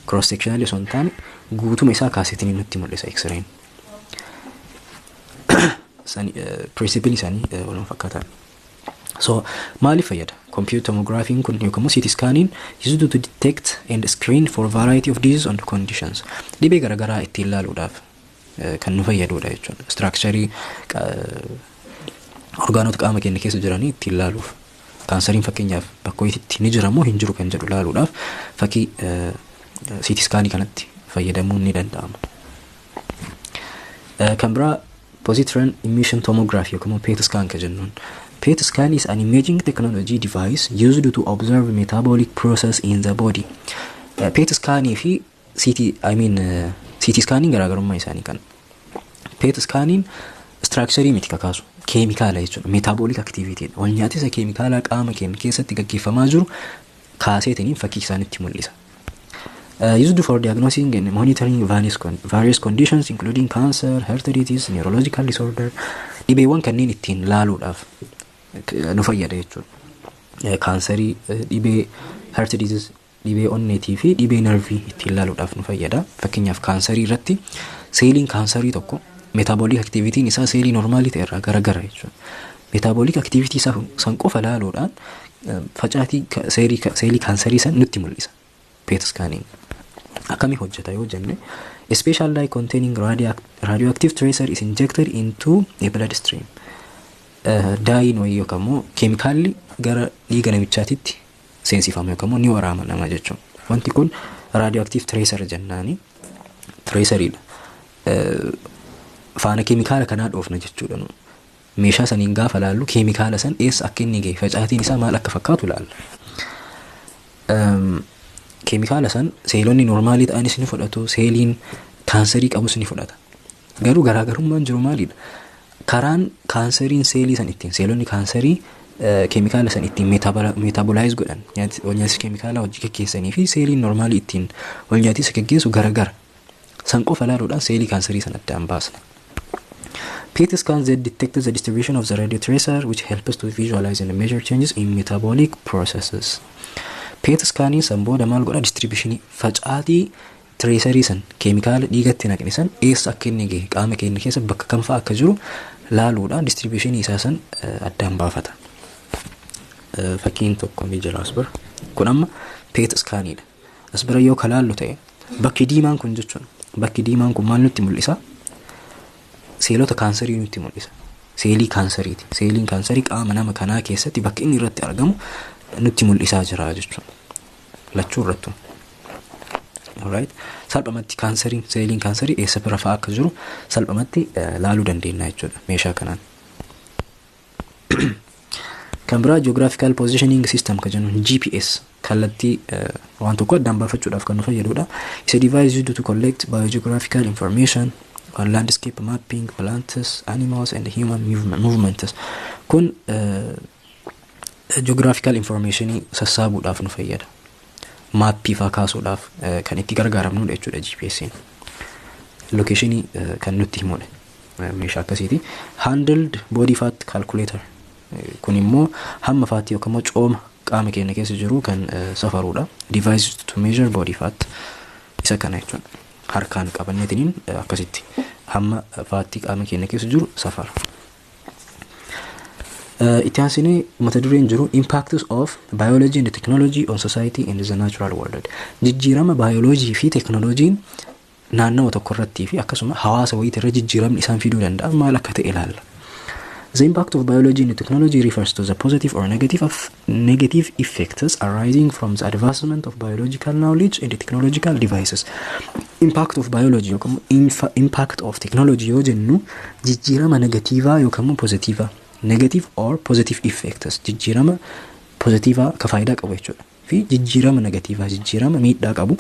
Cross sectional osoo hin taane guutuma isaa kaasetiin nutti mul'isa X-rayin. Principally isaanii waluma fakkaata. So maaliif fayyada? Computer tomography kun yookaan CT scanning used to detect and screen for variety of diseases and conditions. Dhibee garaagaraa ittiin ilaaluudhaaf kan nu fayyadudha jechuudha. Structure orgaanota qaama keenya keessa jiranii ittiin ilaaluuf. Kaansariin fakkeenyaaf bakka ho'iititti ni jira moo hin jiru kan jedhu ilaaluudhaaf fakkii CT scanning kanatti fayyadamuun ni danda'ama. Kan biraa positron emission tomography yookaan PET scan ka jennuun. PET scan is an imaging technology device used to observe metabolic process in the body. PET scanning fi CT scanning garaagarummaa isaanii kan. PET scanning structure miti kakaasu keemikaala jechuudha. Metabolic activity wal nyaatisa keemikaala qaama keenya keessatti gaggeeffamaa jiru kaaseetiniin fakkii isaanitti mul'isa. Used for diagnosing and monitoring various conditions including cancer, heart disease, neurological disorder. Dhibeewwan kanneen ittiin laaluudhaaf nu fayyada jechuudha. Kaansarii, dhibee heart disease, dhibee onneetii fi dhibee nervii ittiin laaluudhaaf nu fayyada. Fakkeenyaaf kaansarii irratti seeliin kaansarii tokko metabolic activity isaa seelii normaalii ta'e irraa garagara jechuudha. Metabolic activity isaa san qofa laaluudhaan facaatii seelii kaansarii san nutti mul'isa. PET scanning. Akkami hojjeta yoo jenne a special dye containing radioactive tracer is injected into a blood stream. Dye no yookaan keemikaalli gara dhiiga namichaatitti seensifama yookaan ni waraama nama jechuun. Wanti kun radioactive tracer jennaani. Traceridha. Faana keemikaala kanaa dhoofna jechuudha. Meeshaa saniin gaafa laallu keemikaala san eessa akka inni gahe facaatiin isaa maal akka fakkaatu laalla. Keemikaala san seelonni normaalii ta'anis ni fudhatu, seeliin kaansarii qabus ni fudhata. Garuu garaagarummaan jiru maalidha? Karaan kaansariin seelii san ittiin seelonni kaansarii keemikaala san ittiin metabolize godhan wal nyaatisa keemikaala hojii gaggeessanii fi seeliin normaalii ittiin wal nyaatisa gaggeessu garagara. san qofa ilaaluudhaan seelii kaansarii san addaan baasna. PET scans that detect the distribution of the radio tracer which help us to visualize and measure changes in metabolic processes. PET scanning san booda maal godha distribution facaatii tracerii san keemikaala dhiigatti naqni san eessa akka inni gahe qaama keenya keessa bakka kam fa'aa akka jiru laaluudhaan distribution isaa san addaan baafata. Fakkiin tokko ni jira as bira. Kun amma PET scanning dha. As bira yoo kalaallu ta'e bakki diimaan kun jechuun bakki diimaan kun maal nutti mul'isa? Seelota kaansarii nutti mul'isa. Seelii kaansariiti. Seeliin kaansarii qaama nama kanaa keessatti bakki inni irratti argamu nutti mul'isaa jira jechuudha. Lachuu irrattu. Alright. Salphamatti kaansariin seeliin kaansarii eessa bira fa'aa akka jiru salphamatti laaluu dandeenya jechuudha meeshaa kanaan. Kan biraa geographical positioning system ka jennuun GPS kallattii waan tokko addaan baafachuudhaaf kan nu fayyadudha. It's a device used to collect biogeographical information on landscape mapping, plants, animals and human movements. Kun geographical information sassaabuudhaaf nu fayyada. Maappii faa kaasuudhaaf kan itti gargaaramnudha jechuudha GPS'n. Location kan nutti himudha. Meeshaa akkasiiti. Handled body fat calculator. Kun immoo hamma faatii yookaan immoo cooma qaama keenya keessa jiru kan safarudha. Device to measure body fat isa kana jechuudha. Harkaan qabanneetiin akkasitti hamma faatii qaama keenya keessa jiru safara. Itti aansinee mata dureen jiru impacts of biology and technology on society and the natural world. Jijjiirama biology fi teknooloojiin naannawa tokko irratti fi akkasuma hawaasa wayii irra jijjiiramni isaan fiduu danda'a maal akka ta'e ilaalla. The impact of biology and technology refers to the positive or negative effects arising from the advancement of biological knowledge and technological devices. Impact of biology yookaan impact of technology yoo jennu jijjiirama negatiivaa yookaan positiivaa. Negative or positive effects. Jijjiirama positiivaa ka faayidaa qabu jechuudha. Fi jijjiirama negatiivaa jijjiirama miidhaa qabu.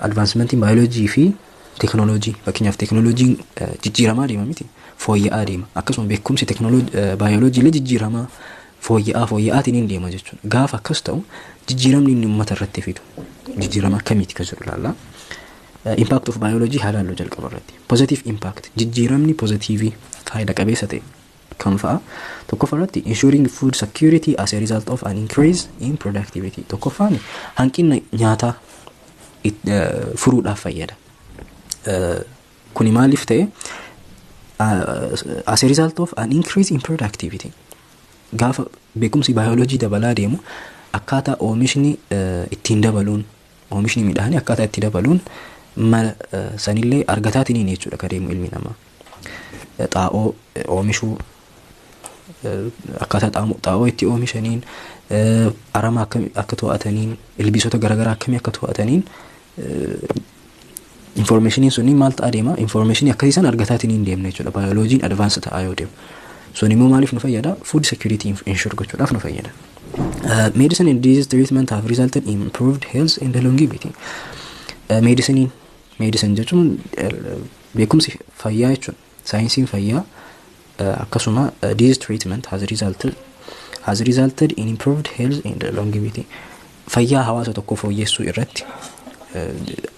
Advancementiin biology fi teknooloojii fakkeenyaaf teknooloojiin jijjiiramaa deema miti fooyya'aa deema akkasuma beekumsi bioloojii illee jijjiiramaa fooyya'aatiin hin deema jechuudha. Gaafa akkas ta'u jijjiiramni inni uummata irratti fidu jijjiirama akkamiiti ka jiru ilaalla. Impact of biology halaallu jalqaba irratti. Positive impact jijjiiramni positiivii faayida qabeessa ta'e kan fa'a tokkoffaa irratti ensuring food security as a result of an increase in productivity. Tokkoffaan hanqina nyaataa furuudhaaf fayyada. Kuni maaliif ta'e as a result of an increase in productivity. Gaafa beekumsi biology dabalaa deemu akkaataa oomishni ittiin dabaluun oomishni midhaanii akkaataa itti dabaluun mala sanillee argataatiin jechuudha ka deemu ilmi namaa. Xaa'oo oomishuu akkaataa xaa'oo itti oomishaniin arama akka to'ataniin ilbiisota garaagaraa akkamii akka to'ataniin informationiin sunni maal ta'a deema informationii akkasiisan argataatiin deemna jechuudha. Bioloojiin advance ta'aa yoo deemu. Sun immoo maaliif nu fayyada? Food security ensure gochuudhaaf nu fayyada. Medicine and disease treatment have resulted in improved health and longevity. Medicine jechuun beekumsi fayyaa jechuudha. Saayinsiin fayyaa akkasuma disease treatment has resulted in improved health and longevity. Fayyaa hawaasa tokko fooyyessuu irratti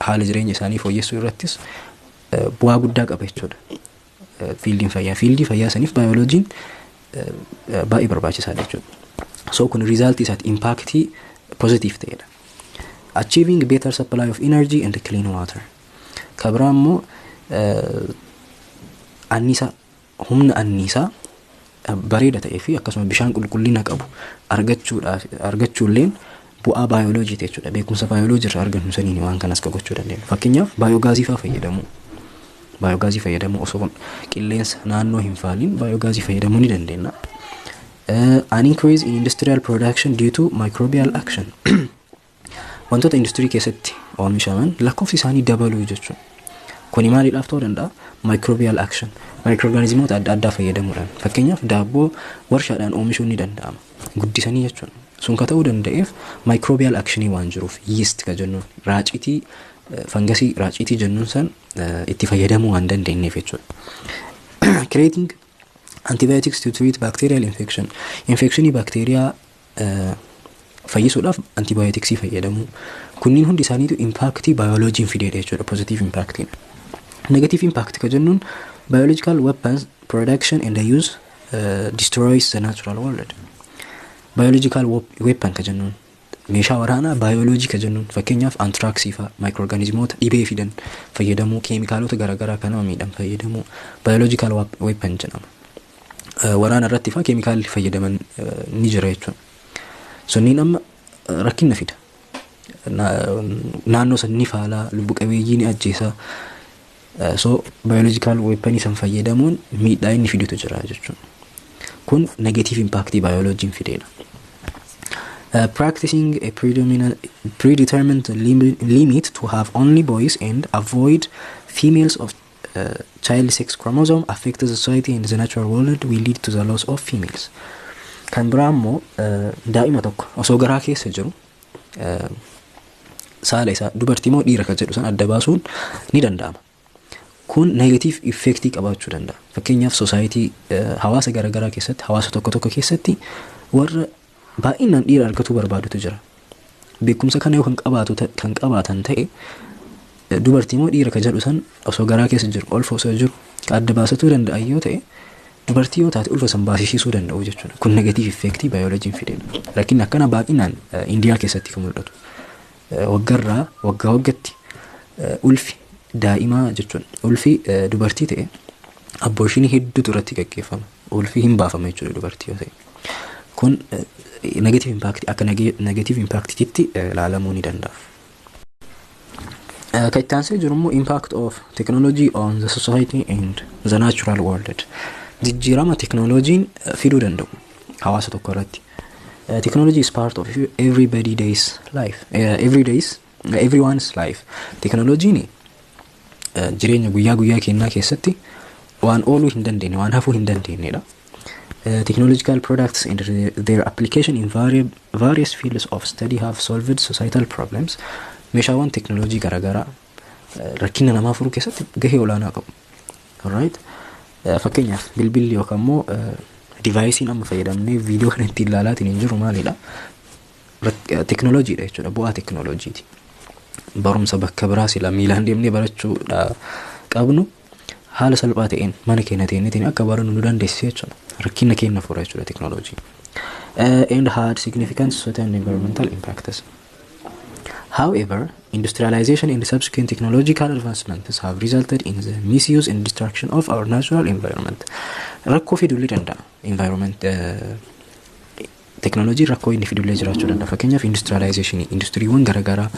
haala jireenya isaanii fooyyessuu irrattis bu'aa guddaa qaba jechuudha. Fiildii fayyaa saniif bioloojiin baay'ee barbaachisaadha jechuudha. So kun result isaati impactii positive ta'edha. Achieving better supply of energy and clean water. Kabraa immoo humna anniisaa bareeda ta'ee fi akkasuma bishaan qulqullina qabu argachuulleen bu'aa bioloojiiti jechuudha. Beekumsa bioloojii irraa argannu saniin waan kanas ka gochuu dandeenya. Fakkeenyaaf baayogaazii fayyadamuu osoo qilleensa naannoo hin faaliin baayogaazii fayyadamuu ni dandeenya. An increase in industrial production due to microbial action. Wantoota industirii keessatti oomishaman lakkoofsi isaanii dabaluu jechuudha. Kuni maaliidhaaf ta'uu danda'a? Microbial action. Microorganismoota adda addaa fayyadamuudhaan. Fakkeenyaaf daabboo warshaadhaan oomishuun ni danda'ama. Guddisanii jechuudha. Sun ka ta'uu danda'eef microbial actionii waan jiruuf yeast ka jennuun raacitii fangasii raacitii jennuun san itti fayyadamuu waan dandeenyeef jechuudha. Creating antibiotics to treat bacterial infection. Infectionii bakteeriyaa fayyisuudhaaf antibiyootiksii fayyadamu. Kunniin hundi isaaniitu impactii bioloojiin fideedha jechuudha, positive impactiin. Negative impact ka jennuun biological weapons production and the use destroys the natural world. Biological weapon ka jennuun meeshaa waraanaa bioloojii ka jennuun fakkeenyaaf antiraaksii fa'a maayikroorgaanizimoota dhibee fidan fayyadamuu, keemikaalota garaagaraa kan nama miidhan fayyadamuu biological weapon jedhama. Waraana irratti fa'a keemikaalli fayyadaman ni jira jechuudha. Sunniin amma rakkina fida. Naannoo san ni faalaa, lubbu qabeeyyii ni ajjeesa. So biological weapon san fayyadamuun miidhaa inni fidutu jira jechuudha. Kun negative impact bioloojiin fideedha. Practicing a predetermined limit to have only boys and avoid females of child sex chromosome affects the society and the natural world will lead to the loss of females. Kan biraa immoo daa'ima tokko osoo garaa keessa jiru saala isaa dubartii moo dhiira kan jedhu san adda baasuun ni danda'ama. Kun negative effectii qabaachuu danda'a. Fakkeenyaaf society hawaasa garaagaraa keessatti, hawaasa tokko keessatti warra baay'inaan dhiira argatuu barbaadutu jira. Beekumsa kana yoo kan qabaatan ta'e dubartii moo dhiira kan jedhu san osoo garaa keessa jiru, ulfa osoo jiru kan adda baasatuu danda'a yoo ta'e dubartii yoo taate ulfa san baasisuu danda'u jechuudha. Kun negative effectii bioloojiin fideedha. Rakkinni akkana baay'inaan Indiyaa keessatti kan mul'atu. Waggaa waggaatti ulfi daa'imaa jechuun ulfi dubartii ta'e abbooshinii hedduutu irratti gaggeeffama. Ulfi hin baafama jechuudha dubartii yoo ta'e. Kun negative impact akka negative impactitti ilaalamuu ni danda'a. Kan itti aansee jiru immoo impact of technology on the society and the natural world. Jijjiirama teknooloojiin fiduu danda'u hawaasa tokko irratti. Technology is part of everyone's life. Teknooloojiin jireenya guyyaa keenyaa keessatti waan ooluu hin dandeenye, waan hafuu hin dandeenyedha. Technological products and their application in various fields of study have solved societal problems. Meeshaawwan teknooloojii garaagaraa rakkina namaa furuu keessatti gahee olaanaa qabu. Alright? Fakkeenyaaf bilbilli yookaan immoo divaayisiin amma fayyadamnee viidiyoo kana ittiin ilaalaatiin hin jiru maalidha? Teknooloojiidha jechuudha, bu'aa teknooloojiiti. Barumsa bakka biraa sila miilaan deemnee barachuudha qabnu haala salphaa ta'een mana keenya teenyeetiin akka barannu nu dandeessisa jechuudha. Rakkina keenya fura jechuudha teknooloojii. And had significant social and environmental impacts. However, industrialization and subsequent technological advancements have resulted in the misuse and destruction of our natural environment. Rakkoo fiduu danda'a environment teknooloojii rakkoo inni fiduu jiraachuu danda'a. Fakkeenyaaf industrialization industiriiwwan garaagaraa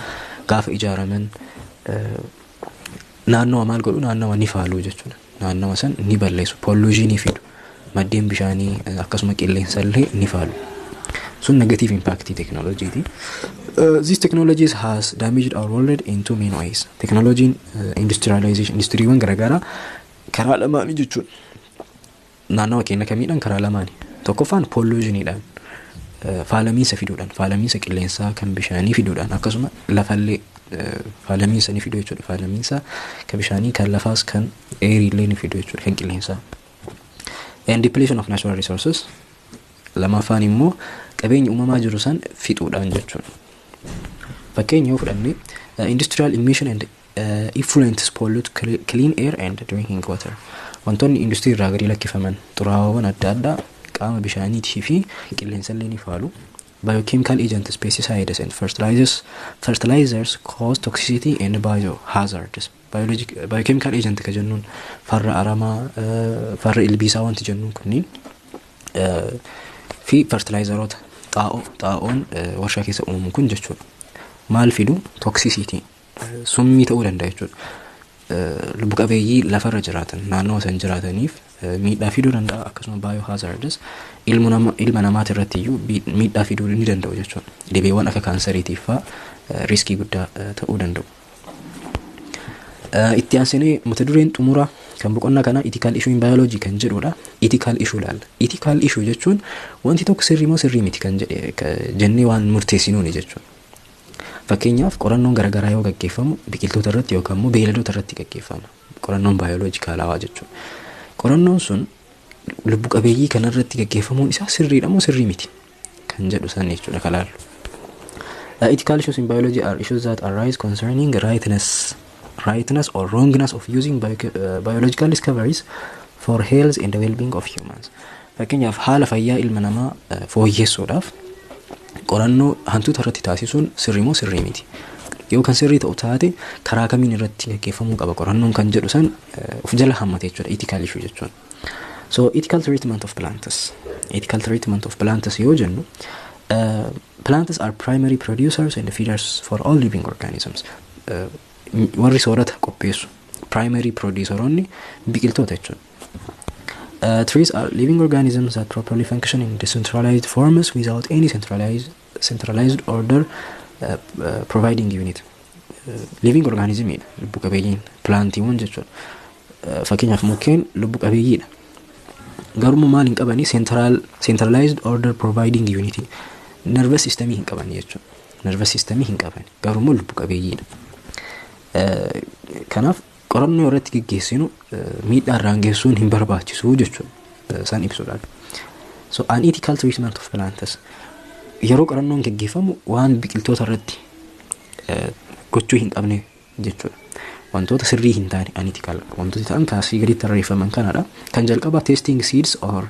gaafa ijaaraman naannoo maal godhu naannoo ni faaluu jechuudha. Naannoo san ni balleessu, pollutionii fidu, maddeen bishaanii akkasuma qilleensa illee ni faalu. Sun negative impact technology. These technologies has damaged our world in two main ways. Technology industrialization industiriiwwan garaagaraa karaa lamaanii jechuudha. Naannoo keenya kamiidhaan karaa lamaanii. Tokkoffaan pollutionidhaan faalamiinsa fiduudhaan, faalamiinsa qilleensaa kan bishaanii fiduudhaan akkasuma lafallee faalamiinsa ni fidu jechuudha. Faalamiinsa kan bishaanii kan lafaas kan eerillee ni fidu jechuudha, kan qilleensaa. And depletion of natural resources. Lamaffaan immoo qabeenya uumamaa jiru san fixuudhaan jechuudha. Fakkeenya yoo fudhanne industrial emission and effluents pollute clean air and drinking water. Wantoonni industirii irraa gadi lakkifaman xuraawwan adda addaa qaama bishaaniitii fi qilleensa illee ni faalu. Biochemical agents, pesticides and fertilizers cause toxicity and biohazards. Biochemical agent ka jennuun farra aramaa, farra ilbiisaa wanti jennuun kunniin fi fertilizeroota xaa'oon warshaa keessa uumamu kun jechuudha. Maal fidu? Toxicity. Summii ta'uu danda'a jechuudha. Lubbu qabeeyyii lafarra jiraatan, naannoo san jiraataniif miidhaa fiduu danda'a. Akkasuma biohazards ilma namaati irratti iyyuu miidhaa fiduu ni danda'u jechuudha. Dhibeewwan akka kaansariitiif fa'aa riskii guddaa ta'uu danda'u. Itti aansinee mata dureen xumuraa kan boqonnaa kana ethical issue in biology kan jedhudha. Ethical issue laalla. Ethical issue jechuun wanti tokko sirrii moo sirrii miti kan jennee waan murteessinuuni jechuudha. Fakkeenyaaf qorannoon garaagaraa yoo gaggeeffamu biqiltoota irratti yookaan immoo beeyladoota irratti gaggeeffama. Qorannoon biolojikaalawaa jechuudha. Qorannoon sun lubbu qabeeyyii kanarratti gaggeeffamuun isaa sirriidha moo sirrii miti kan jedhu san jechuudha kalaallu. Ethical issues in biology are issues that arise concerning rightness or wrongness of using biological discoveries for health and the well-being of humans. Fakkeenyaaf haala fayyaa ilma namaa fooyyessuudhaaf qorannoo hantuuta irratti taasisuun sirrii moo sirrii miti? Yoo kan sirrii ta'u taate karaa kamiin irratti gaggeeffamuu qaba qorannoon kan jedhu san of jala hammate jechuudha ethical issue jechuun. So ethical treatment of plants. Ethical treatment of plants yoo jennu plants are primary producers and feeders for all living organisms. Warri soorata qopheessu primary produceronni biqiltoota jechuudha. Trees are living organisms that properly function in decentralized forms without any centralized order providing unit. Living organism lubbu qabeeyyiin plantiiwwan jechuudha. Fakkeenyaaf mukkeen lubbu qabeeyyiidha. Garuu maal hin qabani centralized order providing unity. Nervous system hin qabani jechuudha. Nervous system hin qabani. Garuu lubbu qabeeyyiidha. Kanaaf qorannoo irratti gaggeessinu miidhaa irraan geessuun hin barbaachisu jechuudha san ibsuudhaan. So unethical treatment of plants. Yeroo qorannoon gaggeeffamu waan biqiltoota irratti gochuu hin qabne jechuudha. Wantoota sirrii hin taane unethical wantoota ta'an kaasii gaditti tarreeffaman kanadha. Kan jalqaba testing seeds or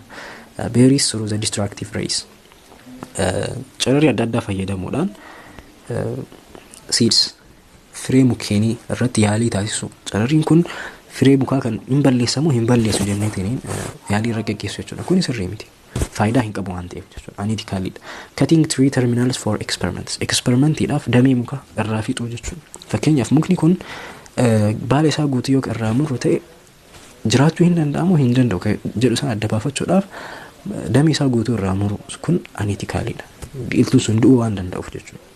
berries through the destructive rays. Carrii adda addaa fayyadamuudhaan seeds firee mukeenii irratti yaalii taasisu. Carriin kun firee mukaa kan hin balleessamu hin balleessu jenneetiin yaalii irra gaggeessu jechuudha. Kun sirrii miti. Faayidaa hin qabu waan ta'eef jechuudha. Unethicalidha. Cutting tree terminals for experiments. Experimentiidhaaf damee muka irraa fixuu jechuudha. Fakkeenyaaf mukni kun baala isaa guutuu yoo irraa muru ta'e jiraachuu hin danda'amu hin danda'u jedhu san adda baafachuudhaaf damee isaa guutuu irraa muru kun unethicalidha. Biqiltuun sun du'uu waan danda'uuf jechuudha.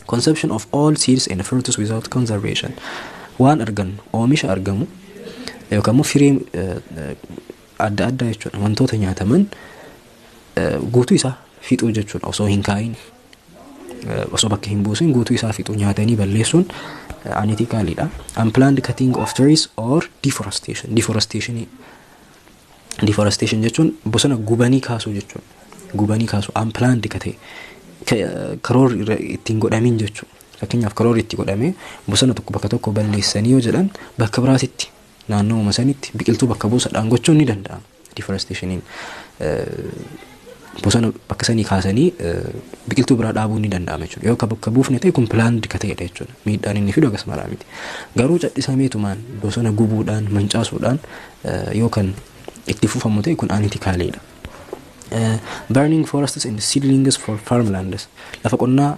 Consumption of all seeds and fruits without conservation. Waan argannu oomisha argamu yookaan firee adda addaa jechuudha. Wantoota nyaataman guutuu isaa fixuu jechuudha. Osoo hin kaayin osoo bakka hin buusin guutuu isaa fixuu nyaatanii balleessuun unethicalidha. Unplanned cutting of trees or deforestation. Deforestation jechuun bosona gubanii kaasuu jechuudha. Gubanii kaasuu unplanned katee karoorri ittiin godhamin jechuudha. Fakkeenyaaf karoorri itti godhamee bosona tokko bakka tokko balleessanii yoo jedhan bakka biraatitti naannoo sanitti biqiltuu bakka buusadhaan gochuun ni danda'ama. Deforestationiin bosona bakka sanii kaasanii biqiltuu biraa dhaabuun ni danda'ama jechuudha. Yoo bakka buufne ta'e kun planned kateedha jechuudha. Miidhaan inni fidu akkasumas miti. Garuu cadhisameetumaan bosona gubuudhaan mancaasuudhaan yoo kan itti fufamu ta'e kun unethicalidha. Burning forests and seedlings for farmlands. Lafa qonnaa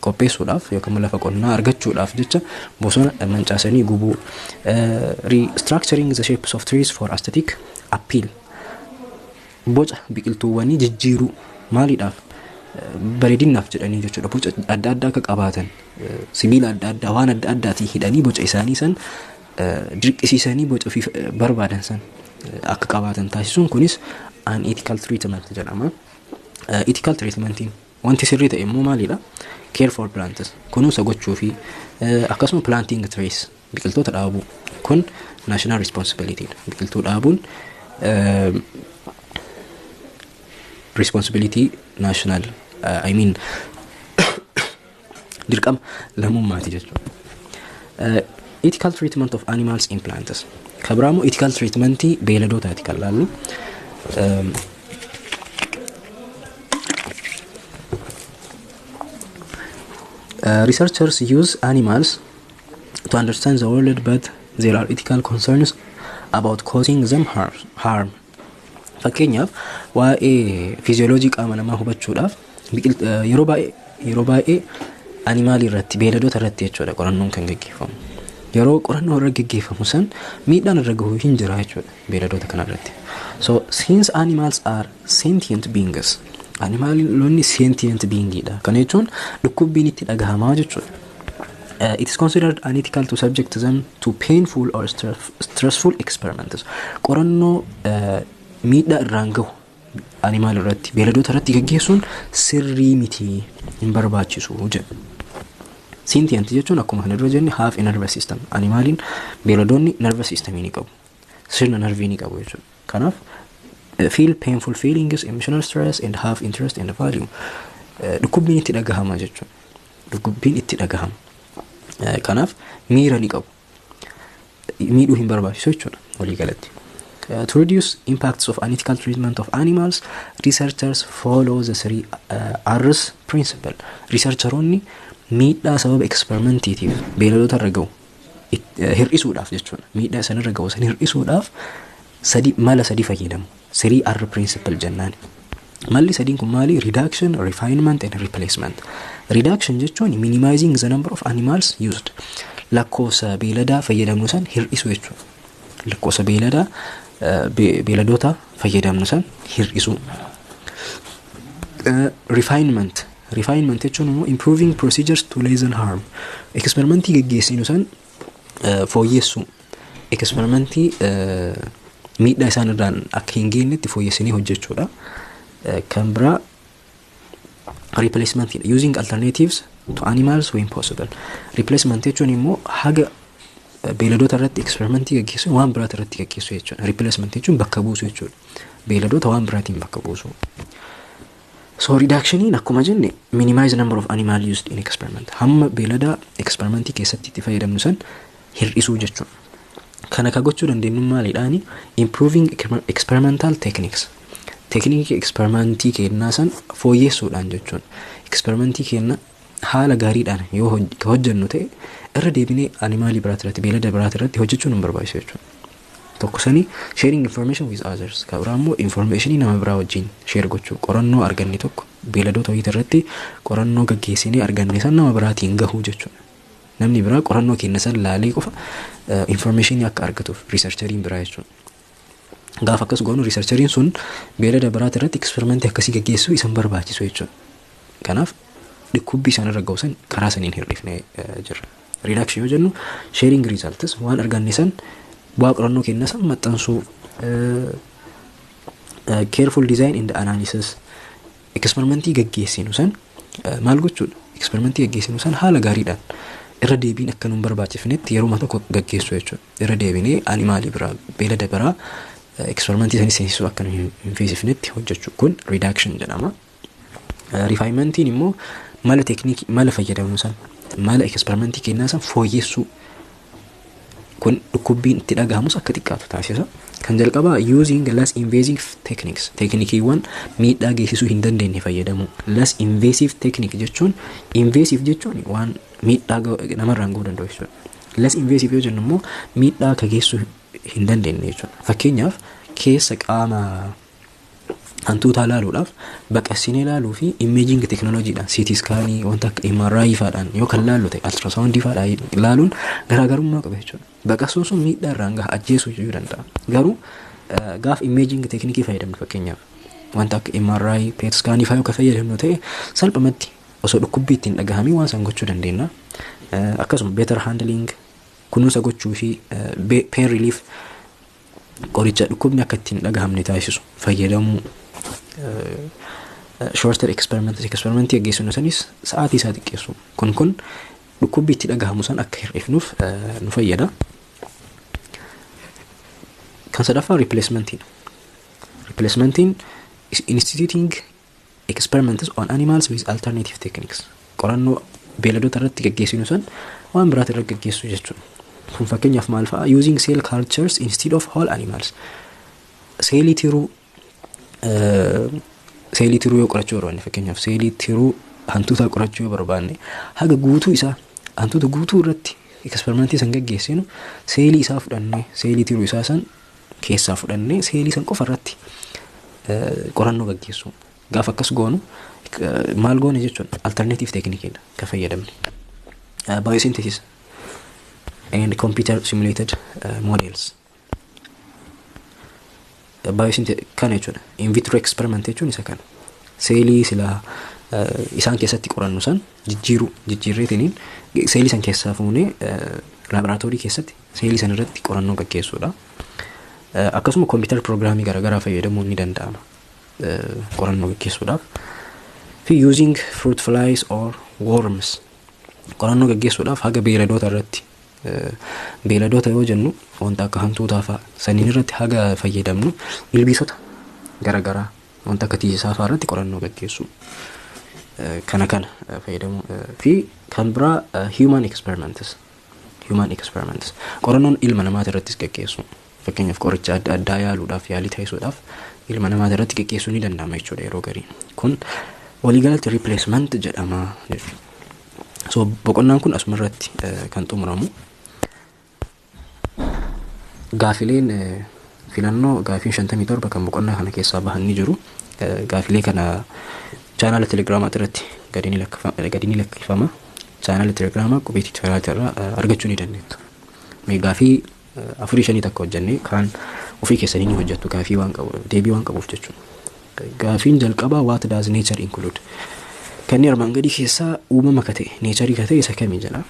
qopheessuudhaaf yookaan lafa qonnaa argachuudhaaf jecha bosona mancaasanii gubuu. Restructuring the shapes of trees for aesthetic appeal. Boca biqiltuuwwanii jijjiiruu maaliidhaaf bareedinaaf jedhanii jechuudha. Boca adda addaa akka qabaatan sibiila adda addaa waan adda addaatiin hidhanii boca isaanii san dirqisiisanii boca barbaadan san akka qabaatan taasisuun kunis unethical treatment jedhama. Ethical treatmentiin wanti sirrii ta'e immoo maalidha? Care for plants. Kunuunsa gochuu fi akkasuma planting trees biqiltoota dhaabuu kun national responsibility. Biqiltuu dhaabuun responsibility national dirqama lammummaati jechuudha. Ethical treatment of animals in plants. Kabraamoo ethical treatmentii beeladootaati kan laallu. Researchers use animals to understand the world, but there are ethical concerns about causing them harm. Fakkeenyaaf waa'ee fiiziyooloojii qaama namaa hubachuudhaaf yeroo baay'ee animaalii irratti beeladoota irratti jechuudha qorannoon kan gaggeeffamu. Yeroo qorannoo irra gaggeeffamu san miidhaan irra gahuu hin jira jechuudha beeladoota kana irratti. So since animals are sentient beings, animaalonni sentient beingidha. Kana jechuun dhukkubbiin itti dhagahamaa jechuudha. It is considered unethical to subject them to painful or stressful experiments. Qorannoo miidhaa irraan gahu animaal irratti beeladoota irratti gaggeessuun sirrii miti hin barbaachisu jedha. Sentient jechuun akkuma kana dura jenne have a nervous system. Animaaliin beeladoonni nervous system ni qabu. Sirna nervii ni qabu jechuudha. Kanaaf feel painful feelings, emotional stress and have interest and value. Dhukkubbiin itti dhagahama jechuudha. dhukkubbiin itti dhagahama. Kanaaf miira ni qabu. Miidhuu hin barbaachisu jechuudha walii galatti. To reduce impacts of unethical treatment of animals, researchers follow the 3 R's principle. Researcheroonni miidhaa sababa eksperimentiitiif beelladoota irra ga'u hir'isuudhaaf jechuudha. Miidhaa isaan irra ga'u san hir'isuudhaaf mala 3 fayyadamu. 3 R principle jennaan. Malli 3 kun maali? Reduction, refinement and replacement. Reduction jechuun minimizing the number of animals used. Lakkoofsa beeladaa fayyadamnu san hir'isu jechuudha. Lakkoofsa beeladoota fayyadamnu san hir'isu. Refinement jechuun immoo improving procedures to lessen harm. Eksperimentii geggeessinu san fooyyessu. Eksperimentii miidhaa isaan irraan akka hin geenyetti fooyyessinii hojjechuudha. Kan biraa replacement, using alternatives to animals when possible. Replacement jechuun immoo haga beeladoota irratti eksperimentii geggeessu waan biraati irratti geggeessu jechuudha. Replacement jechuun bakka buusu jechuudha. Beeladoota waan biraatiin bakka buusu. So reductioniin akkuma jenne minimize number of animal used in experiment. Hamma beelada eksperimentii keessatti itti fayyadamnu san hir'isuu jechuudha. Kana ka gochuu dandeenyu maaliidhaani? Improving experimental techniques. Tekniikii eksperimentii kennaa san fooyyessuudhaan jechuun. Eksperimentii kenna haala gaariidhaan yoo hojjennu ta'e irra deebinee animaalii biraati irratti beelada biraati irratti hojjechuun hin barbaachisu jechuudha. Tokko sanii sharing information with others. Ka biraa immoo informationii nama biraa wajjin share gochuu. Qorannoo arganne tokko beeladoota wayita irratti qorannoo gaggeessinee arganne san nama biraatiin gahuu jechuudha. Namni biraa qorannoo kenna san laalee qofa informationii akka argatuuf researcheriin biraa jechuudha. Gaafa akkas goonu researcheriin sun beelada biraati irratti eksperimentii akkasii gaggeessuu isan barbaachisu jechuudha. Kanaaf dhukkubbii isaan irra ga'u san karaa saniin hir'ifnee jirra. Reduction yoo jennu sharing results waan arganne san bu'aa qorannoo kenna san maxxansuu. Careful design in the analysis. Eksperimentii gaggeessinu san maal gochuudha? Eksperimentii gaggeessinu san haala gaariidhaan irra deebiin akka nun barbaachifnetti yeroo tokko gaggeessu jechuudha. Irra deebinee animaalii biraa beelada biraa eksperimentii isaanii seensisuu akka hin feesifnetti hojjechuu kun reduction jedhama. Refinementiin immoo mala tekniikii mala fayyadamnu san mala eksperimentii kennaa san fooyyessuu. Kun dhukkubbiin itti dhagahamus akka xiqqaatu taasisa. Kan jalqabaa using less invasive techniques. Tekniikiiwwan miidhaa geessisuu hin dandeenye fayyadamu. Less invasive technique jechuun invasive jechuun waan miidhaa namarraan ga'uu danda'u jechuudha. Less invasive yoo jennu immoo miidhaa akka geessuu hin dandeenye jechuudha. Fakkeenyaaf keessa qaama hantuutaa ilaaluudhaaf baqassinee ilaaluu fi imaging technologyidhaan CT scanning wanta akka MRI faadhaan yoo kan ilaallu ta'e ultrasound faadhaan ilaaluun garaagarummaa qaba jechuudha. Baqassuun sun miidhaa irraan gaha ajjeesuu iyyuu danda'a. Garuu gaaf imaging technique fayyadamnu fakkeenyaaf wanta akka MRI PET scanning fa'aa yoo fayyadamnu ta'e salphumatti osoo dhukkubbii ittiin dhagahamii waan san gochuu dandeenya. Akkasuma better handling kunuunsa gochuu fi pain relief qoricha dhukkubni akka ittiin dhagahamne taasisu fayyadamuu. Shorter experimentii gaggeessinu sanis sa'aatii isaa xiqqeessu. Kun dhukkubbii itti dhagahamu san akka hir'ifnuuf nu fayyada. Kan sadaffaa replacementiin. Replacementiin is instituting experiments on animals with alternative techniques. Qorannoo beeladoota irratti gaggeessinu san waan biraati irratti gaggeessu jechuudha. Kun fakkeenyaaf maal fa'a? Using cell cultures instead of whole animals. Seelii tiruu yoo qorachuu barbaanne fakkeenyaaf seelii tiruu hantuutaa qorachuu yoo barbaanne haga guutuu isaa hantuuta guutuu irratti eksperimentii san gaggeessinu seelii isaa fudhannee seelii tiruu isaa san keessaa fudhannee seelii san qofa irratti qorannoo gaggeessu. Gaafa akkas goonu maal goone jechuun alternative technique ka fayyadamne. Biosynthesis and computer simulated models. Biosynthesis kana jechuudha. In vitro experiment jechuun isa kana. Seelii sila isaan keessatti qorannu san jijjiirreetiniin seelii san keessaa fuunee laaboraatoorii keessatti seelii san irratti qorannoo gaggeessuudha. Akkasuma computer programmii garaagaraa fayyadamuun ni danda'ama qorannoo gaggeessuudhaaf. Fi using fruit flies or worms qorannoo gaggeessuudhaaf haga beeladoota irratti beeladoota yoo jennu wanta akka hantuutaa fa'a saniin irratti haga fayyadamnu ilbiisota garaagaraa wanta akka tiisaa fa'a irratti qorannoo gaggeessu. kana fayyadamu fi kan biraa human experiments qorannoon ilma namaa irrattis gaggeessu fakkeenyaaf qoricha adda addaa yaaluudhaaf yaalii taasisuudhaaf ilma namaa irratti gaggeessuu ni danda'ama jechuudha yeroo garii kun waliigalatti replacement jedhama jechuudha. So boqonnaan kun asuma irratti kan xumuramu gaafileen filannoo gaafiin 57 kan boqonnaa kana keessaa bahan ni jiru. Gaafilee kana chaanala telegiraamaa irratti gadi ni lakkifama. Chaanala telegiraamaa qubeetii Tiwiitarii irraa argachuu ni dandeettu. Mee gaafii 4-5 takka hojjannee kan ofii keessanii ni hojjettu gaafii waan qabu deebii waan qabuuf jechuudha. Gaafiin jalqabaa what does nature include? Kan armaan gadii keessaa uumama ka ta'e nature ka ta'e isa kamii jedha?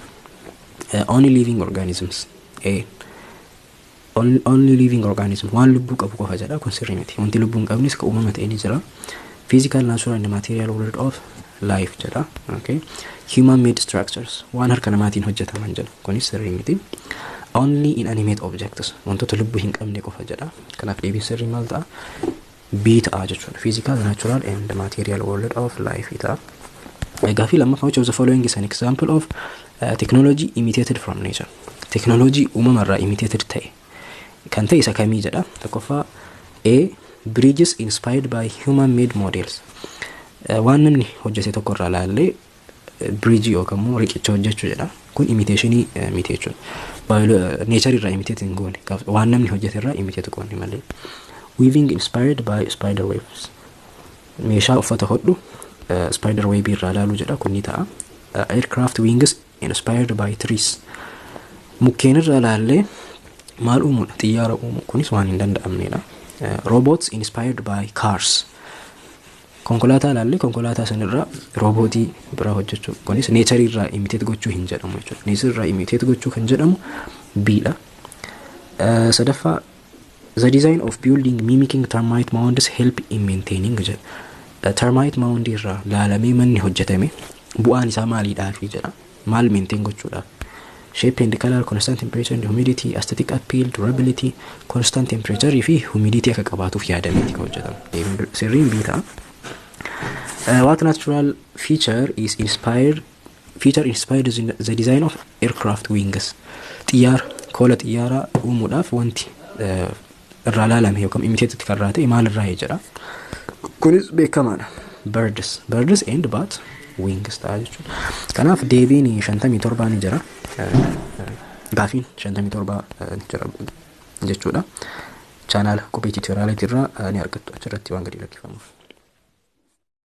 Only living organisms. Only living organism waan lubbuu qabu qofa jedha kun sirrii miti. Wanti lubbuu hin qabnes ka uumama ta'e ni jira. Physical, natural and material world of life jedha. Okay. Human made structures waan harka namaatiin hojjetaman jedha kunis sirrii miti. Only inanimate objects wantoota lubbuu hin qabne qofa jedha. Kanaaf deebiin sirrii maal ta'a? B ta'a jechuudha. Physical, natural and material world of life ta'a. Gaafii lammaffaa which of the following is an example of technology imitated from nature? Technology uumamarraa imitated ta'e kan ta'e isa kamii jedha. Tokkoffaa A bridges inspired by human made models. Waan namni hojjete tokko irraa ilaallee bridge yookaan immoo riqicha hojjechuu jedha. Kun imitationii miti jechuudha. Nature irraa imitate hin goone waan namni hojjete irraa imitate goone malee. Weaving inspired by spider webs. Meeshaa uffata hodhu spider web irraa ilaaluu jedha kun ni ta'a. Aircraft wings inspired by trees. Mukkeen irraa ilaallee maal uumuudha xiyyaara uumu kunis waan hin danda'amnedha. Robots inspired by cars. Konkolaataa ilaallee konkolaataa sanirraa robotii biraa hojjechuu kunis nature irraa imitate gochuu hin jedhamu jechuudha. Nature irraa imitate gochuu kan jedhamu B'dha. Sadaffaa the design of building mimicking termite mounds help in maintaining jedha. Termite mound irraa laalamee manni hojjetame bu'aan isaa maaliidhaafi jedha. Maal maintain gochuudhaaf? Shape and color, constant temperature and humidity, aesthetic appeal, durability, constant temperature fi humidity akka qabaatuuf yaadameeti kan hojjetamu. Sirriin B ta'a. What natural feature inspired the design of aircraft wings? Kola xiyyaara uumuudhaaf wanti irraa laalame yookaan imitated kan irraa ta'e maal irraa jedha. Kunis beekamaadha. Birds and bat wings ta'a jechuudha. Kanaaf deebiin 57 ni jira. Gaafiin 57 jira jechuudha. Chaanala qubeetii Tiwiitarii irraa ni argattu achirratti waan gadi lakkifamuuf.